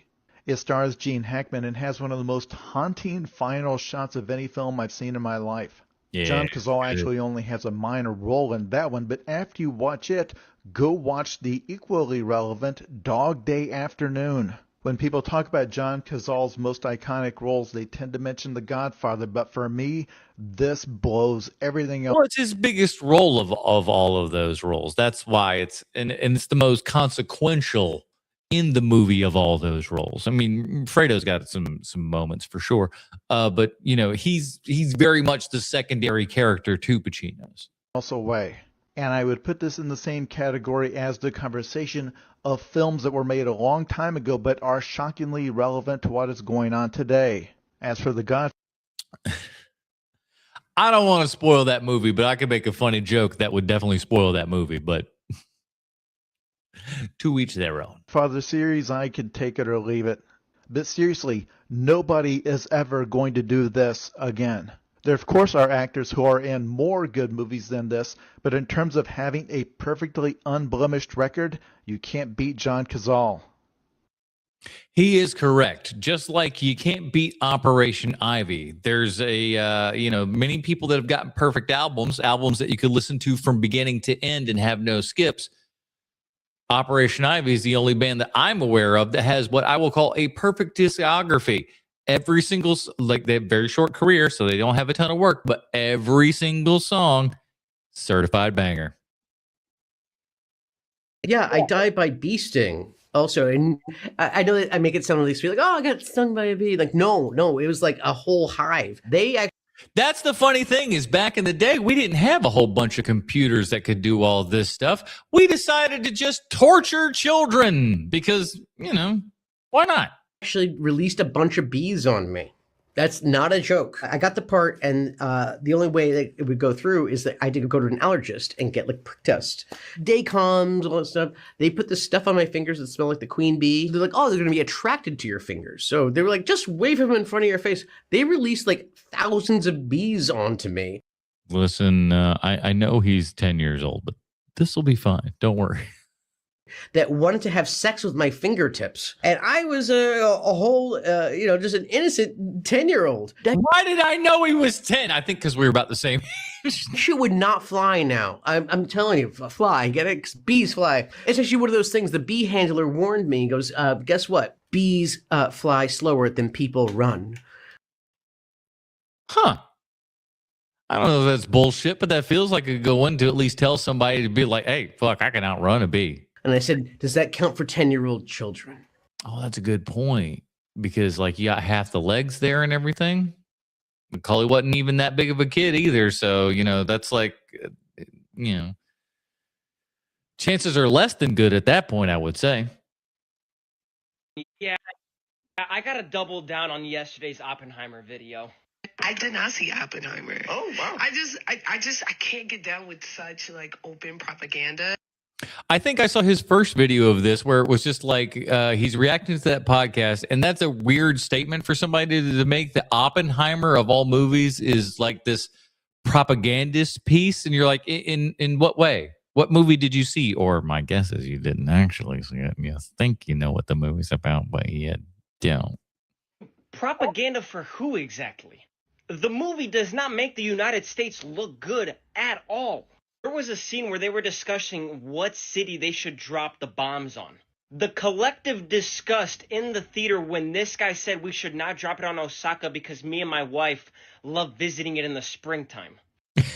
It stars Gene Hackman and has one of the most haunting final shots of any film I've seen in my life. Yeah, John Cazale actually only has a minor role in that one, but after you watch it, go watch the equally relevant Dog Day Afternoon. When people talk about John Cazale's most iconic roles, they tend to mention The Godfather, but for me, this blows everything else. Well, it's his biggest role of all of those roles. That's why it's and it's the most consequential in the movie of all those roles. I mean, Fredo's got some moments for sure, but you know he's very much the secondary character to Pacino's. Also way. And I would put this in the same category as The Conversation of films that were made a long time ago but are shockingly relevant to what is going on today. As for The Godfather, I don't want to spoil that movie, but I could make a funny joke that would definitely spoil that movie, but to each their own. Father series, I could take it or leave it. But seriously, nobody is ever going to do this again. There, of course, are actors who are in more good movies than this, but in terms of having a perfectly unblemished record, you can't beat John Cazale. He is correct. Just like you can't beat Operation Ivy. There's many people that have gotten perfect albums that you could listen to from beginning to end and have no skips. Operation Ivy is the only band that I'm aware of that has what I will call a perfect discography. Every single, they have very short career, so they don't have a ton of work, but every single song, certified banger. Yeah, I died by bee sting also. And I know that I make it sound really sweet, like, oh, I got stung by a bee. Like, no, it was like a whole hive. That's the funny thing is back in the day, we didn't have a whole bunch of computers that could do all this stuff. We decided to just torture children because, why not? Actually released a bunch of bees on me. That's not a joke. I got the part, and the only way that it would go through is that I had to go to an allergist and get like prick tests. Day comes, all that stuff. They put this stuff on my fingers that smell like the queen bee. They're like, oh, they're going to be attracted to your fingers. So they were like, just wave them in front of your face. They released like thousands of bees onto me. Listen, I know he's 10 years old, but this will be fine. Don't worry. That wanted to have sex with my fingertips. And I was a whole, just an innocent 10-year-old. Why did I know he was 10? I think because we were about the same age. She would not fly now. I'm telling you, fly. Get it? Bees fly. It's actually one of those things. The bee handler warned me. He goes, guess what? Bees fly slower than people run. Huh. I don't know if that's bullshit, but that feels like a good one to at least tell somebody to be like, hey, fuck, I can outrun a bee. And I said, does that count for 10-year-old children? Oh, that's a good point. Because, like, you got half the legs there and everything. Macaulay wasn't even that big of a kid either. So, that's like, chances are less than good at that point, I would say. Yeah, I got to double down on yesterday's Oppenheimer video. I did not see Oppenheimer. Oh, wow. I can't get down with such, like, open propaganda. I think I saw his first video of this where it was just like he's reacting to that podcast, and that's a weird statement for somebody to make. The Oppenheimer of all movies is like this propagandist piece, and you're like, in what way? What movie did you see? Or my guess is you didn't actually see it. You think you know what the movie's about, but you don't. Propaganda for who exactly? The movie does not make the United States look good at all. There was a scene where they were discussing what city they should drop the bombs on. The collective disgust in the theater when this guy said we should not drop it on Osaka because me and my wife love visiting it in the springtime.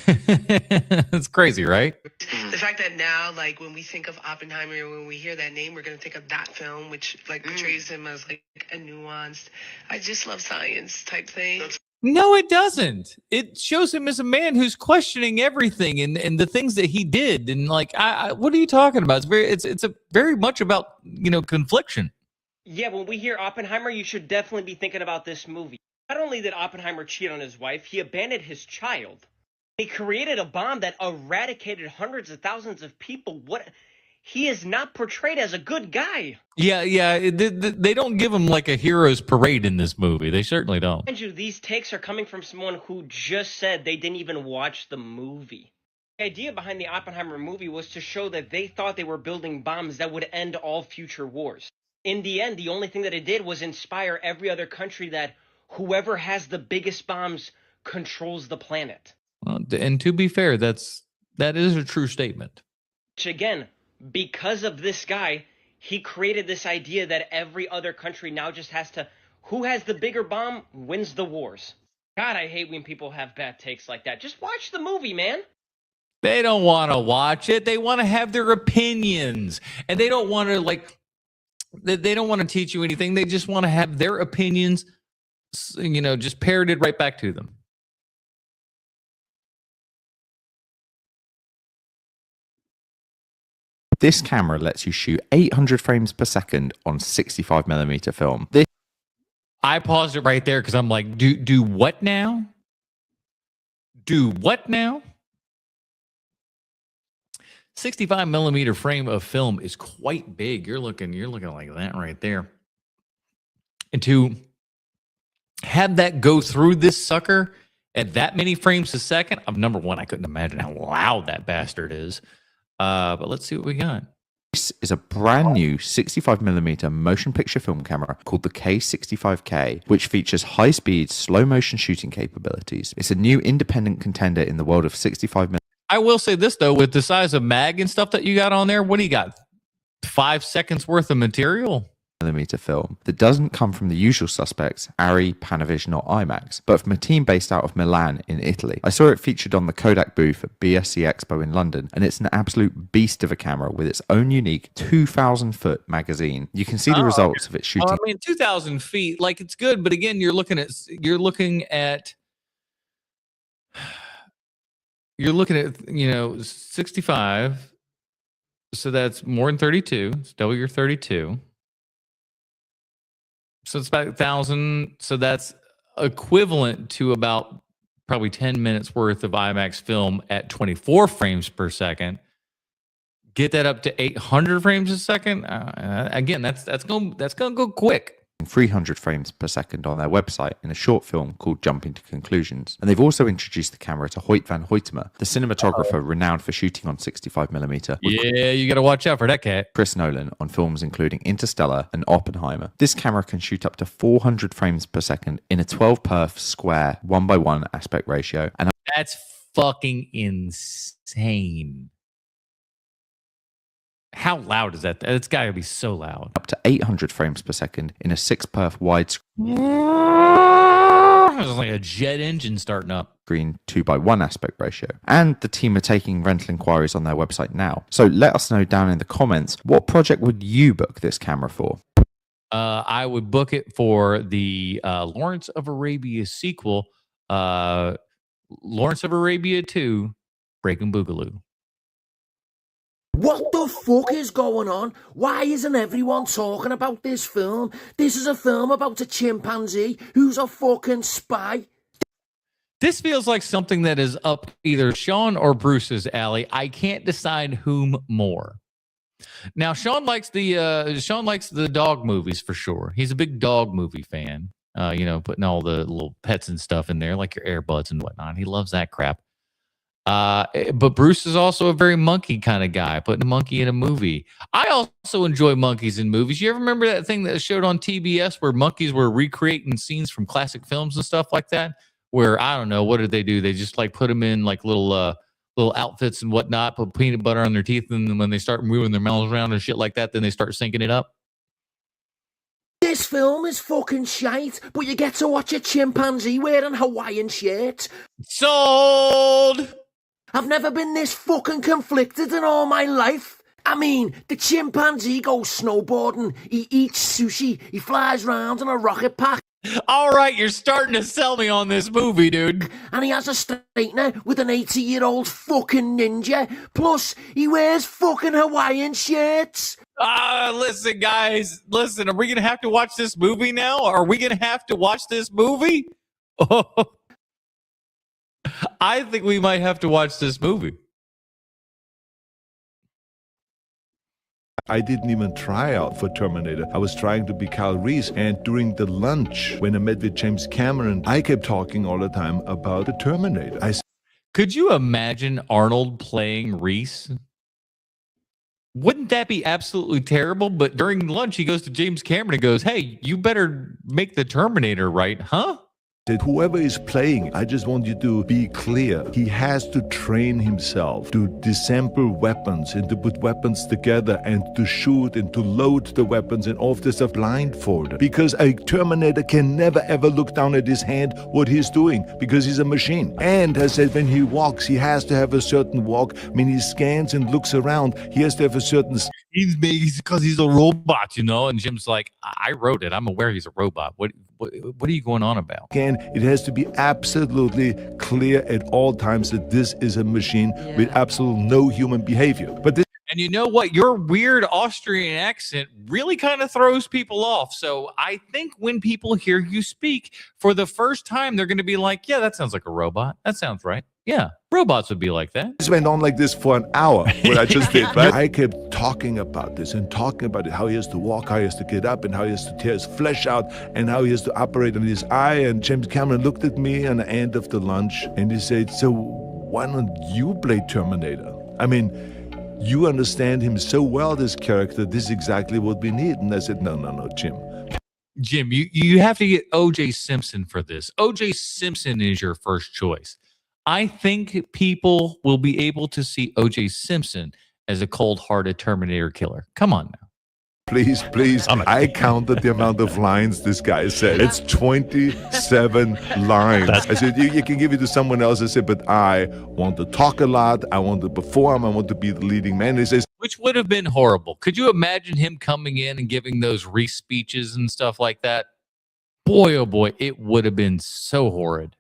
It's crazy, right? The fact that now, like, when we think of Oppenheimer, when we hear that name, we're going to think of that film, which, like, portrays him as, like, a nuanced, I just love science type thing. No, it doesn't. It shows him as a man who's questioning everything and the things that he did. And like, what are you talking about? It's a very much about, confliction. Yeah, when we hear Oppenheimer, you should definitely be thinking about this movie. Not only did Oppenheimer cheat on his wife, he abandoned his child. He created a bomb that eradicated hundreds of thousands of people. He is not portrayed as a good guy. Yeah. They don't give him like a hero's parade in this movie. They certainly don't. Mind you, these takes are coming from someone who just said they didn't even watch the movie. The idea behind the Oppenheimer movie was to show that they thought they were building bombs that would end all future wars. In the end, the only thing that it did was inspire every other country that whoever has the biggest bombs controls the planet. Well, and to be fair, that is a true statement. Which again, because of this guy, he created this idea that every other country now just has to, who has the bigger bomb wins the wars. God, I hate when people have bad takes like that. Just watch the movie, man. They don't want to watch it. They want to have their opinions. And they don't want to they don't want to teach you anything. They just want to have their opinions, just parroted right back to them. This camera lets you shoot 800 frames per second on 65mm film. I paused it right there because I'm like, do what now? Do what now? 65mm frame of film is quite big. You're looking like that right there. And to have that go through this sucker at that many frames a second, number one, I couldn't imagine how loud that bastard is. But let's see what we got. This is a brand new 65mm motion picture film camera called the K65K, which features high-speed, slow-motion shooting capabilities. It's a new independent contender in the world of 65mm. I will say this, though, with the size of mag and stuff that you got on there, what do you got? 5 seconds worth of material? Film that doesn't come from the usual suspects, Arri, Panavision or IMAX, but from a team based out of Milan in Italy. I saw it featured on the Kodak booth at BSC Expo in London, and it's an absolute beast of a camera with its own unique 2,000-foot magazine. You can see the results of its shooting. I mean, 2,000 feet, like it's good, but again, you're looking at You're looking at, 65. So that's more than 32. It's double your 32. So it's about 1,000. So that's equivalent to about probably 10 minutes worth of IMAX film at 24 frames per second. Get that up to 800 frames a second. Again, that's going to go quick. 300 frames per second on their website in a short film called Jumping to Conclusions. And they've also introduced the camera to Hoyt van Hoytema, the cinematographer renowned for shooting on 65mm. Yeah, you got to watch out for that cat. Chris Nolan on films including Interstellar and Oppenheimer. This camera can shoot up to 400 frames per second in a 12-perf square 1:1 aspect ratio. And that's fucking insane. How loud is that? It's got to be so loud. Up to 800 frames per second in a 6-perf widescreen. It's like a jet engine starting up. Screen 2:1 aspect ratio. And the team are taking rental inquiries on their website now. So let us know down in the comments, what project would you book this camera for? I would book it for the Lawrence of Arabia sequel, Lawrence of Arabia 2, Breaking Boogaloo. What the fuck is going on? Why isn't everyone talking about this film? This is a film about a chimpanzee who's a fucking spy. This feels like something that is up either Sean or Bruce's alley. I can't decide whom more. Now, Sean likes the dog movies for sure. He's a big dog movie fan. Putting all the little pets and stuff in there, like your earbuds and whatnot. He loves that crap. But Bruce is also a very monkey kind of guy, putting a monkey in a movie. I also enjoy monkeys in movies. You ever remember that thing that showed on TBS where monkeys were recreating scenes from classic films and stuff like that? Where, I don't know, what did they do? They just like put them in like little outfits and whatnot, put peanut butter on their teeth, and then when they start moving their mouths around and shit like that, then they start syncing it up. This film is fucking shite, but you get to watch a chimpanzee wearing Hawaiian shirts. Sold! I've never been this fucking conflicted in all my life. I mean, the chimpanzee goes snowboarding, he eats sushi, he flies around in a rocket pack. All right, you're starting to sell me on this movie, dude. And he has a straightener with an 80-year-old fucking ninja. Plus, he wears fucking Hawaiian shirts. Listen, guys. Listen, are we going to have to watch this movie now? Are we going to have to watch this movie? I think we might have to watch this movie. I didn't even try out for Terminator. I was trying to be Kyle Reese, and during the lunch, when I met with James Cameron, I kept talking all the time about the Terminator. Could you imagine Arnold playing Reese? Wouldn't that be absolutely terrible? But during lunch, he goes to James Cameron and goes, "Hey, you better make the Terminator right, huh?" That whoever is playing, I just want you to be clear. He has to train himself to disassemble weapons and to put weapons together and to shoot and to load the weapons and all of this stuff blindfolded. Because a Terminator can never ever look down at his hand what he's doing because he's a machine. And I said when he walks, he has to have a certain walk. When he scans and looks around, he has to have a certain... He's because he's a robot, And Jim's like, I wrote it. I'm aware he's a robot. What are you going on about? Again, it has to be absolutely clear at all times that this is a machine with absolute no human behavior. But this. And you know what? Your weird Austrian accent really kind of throws people off. So I think when people hear you speak for the first time, they're going to be like, yeah, that sounds like a robot. That sounds right. Yeah, robots would be like that. This went on like this for an hour, what I just did, right? I kept talking about this and talking about it, how he has to walk, how he has to get up, and how he has to tear his flesh out, and how he has to operate on his eye. And James Cameron looked at me at the end of the lunch, and he said, so why don't you play Terminator? I mean, you understand him so well, this character, this is exactly what we need. And I said, no, Jim. Jim, you have to get O.J. Simpson for this. O.J. Simpson is your first choice. I think people will be able to see O.J. Simpson as a cold-hearted Terminator killer. Come on now. Please. I counted the amount of lines this guy said. It's 27 lines. I said, you can give it to someone else. I said, but I want to talk a lot. I want to perform. I want to be the leading man. He says, which would have been horrible. Could you imagine him coming in and giving those Reese speeches and stuff like that? Boy, oh boy, it would have been so horrid.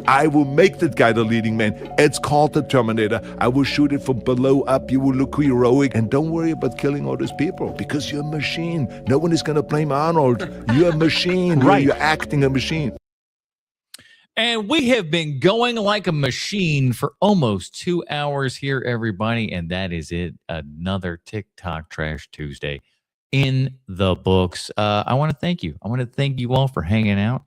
I will make that guy the leading man. It's called the Terminator. I will shoot it from below up. You will look heroic. And don't worry about killing all those people because you're a machine. No one is going to blame Arnold. You're a machine. Right. You're acting a machine. And we have been going like a machine for almost 2 hours here, everybody. And that is it. Another TikTok Trash Tuesday in the books. I want to thank you. I want to thank you all for hanging out.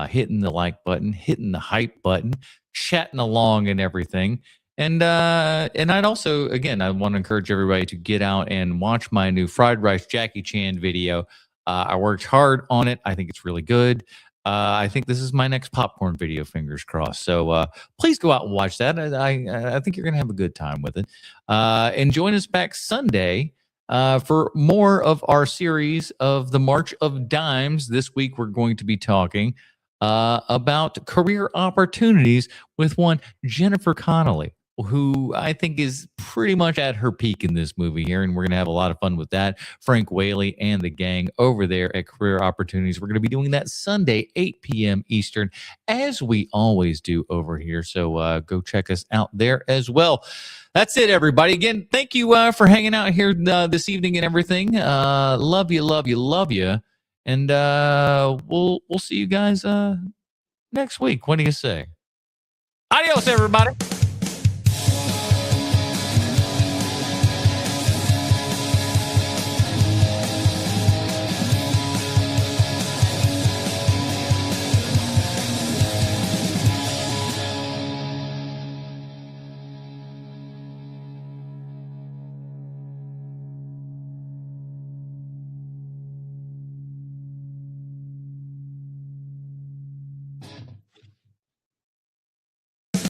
Hitting the like button, hitting the hype button, chatting along and everything. And I'd also, again, I want to encourage everybody to get out and watch my new fried rice Jackie Chan video. I worked hard on it. I think it's really good. I think this is my next popcorn video, fingers crossed. So please go out and watch that. I think you're going to have a good time with it. And join us back Sunday for more of our series of the March of Dimes. This week, we're going to be talking about career opportunities with one Jennifer Connelly, who I think is pretty much at her peak in this movie here. And we're going to have a lot of fun with that. Frank Whaley and the gang over there at Career Opportunities. We're going to be doing that Sunday, 8 p.m. Eastern, as we always do over here. So go check us out there as well. That's it, everybody. Again, thank you for hanging out here this evening and everything. Love you, love you, love you. And we'll see you guys next week. What do you say? Adios, everybody.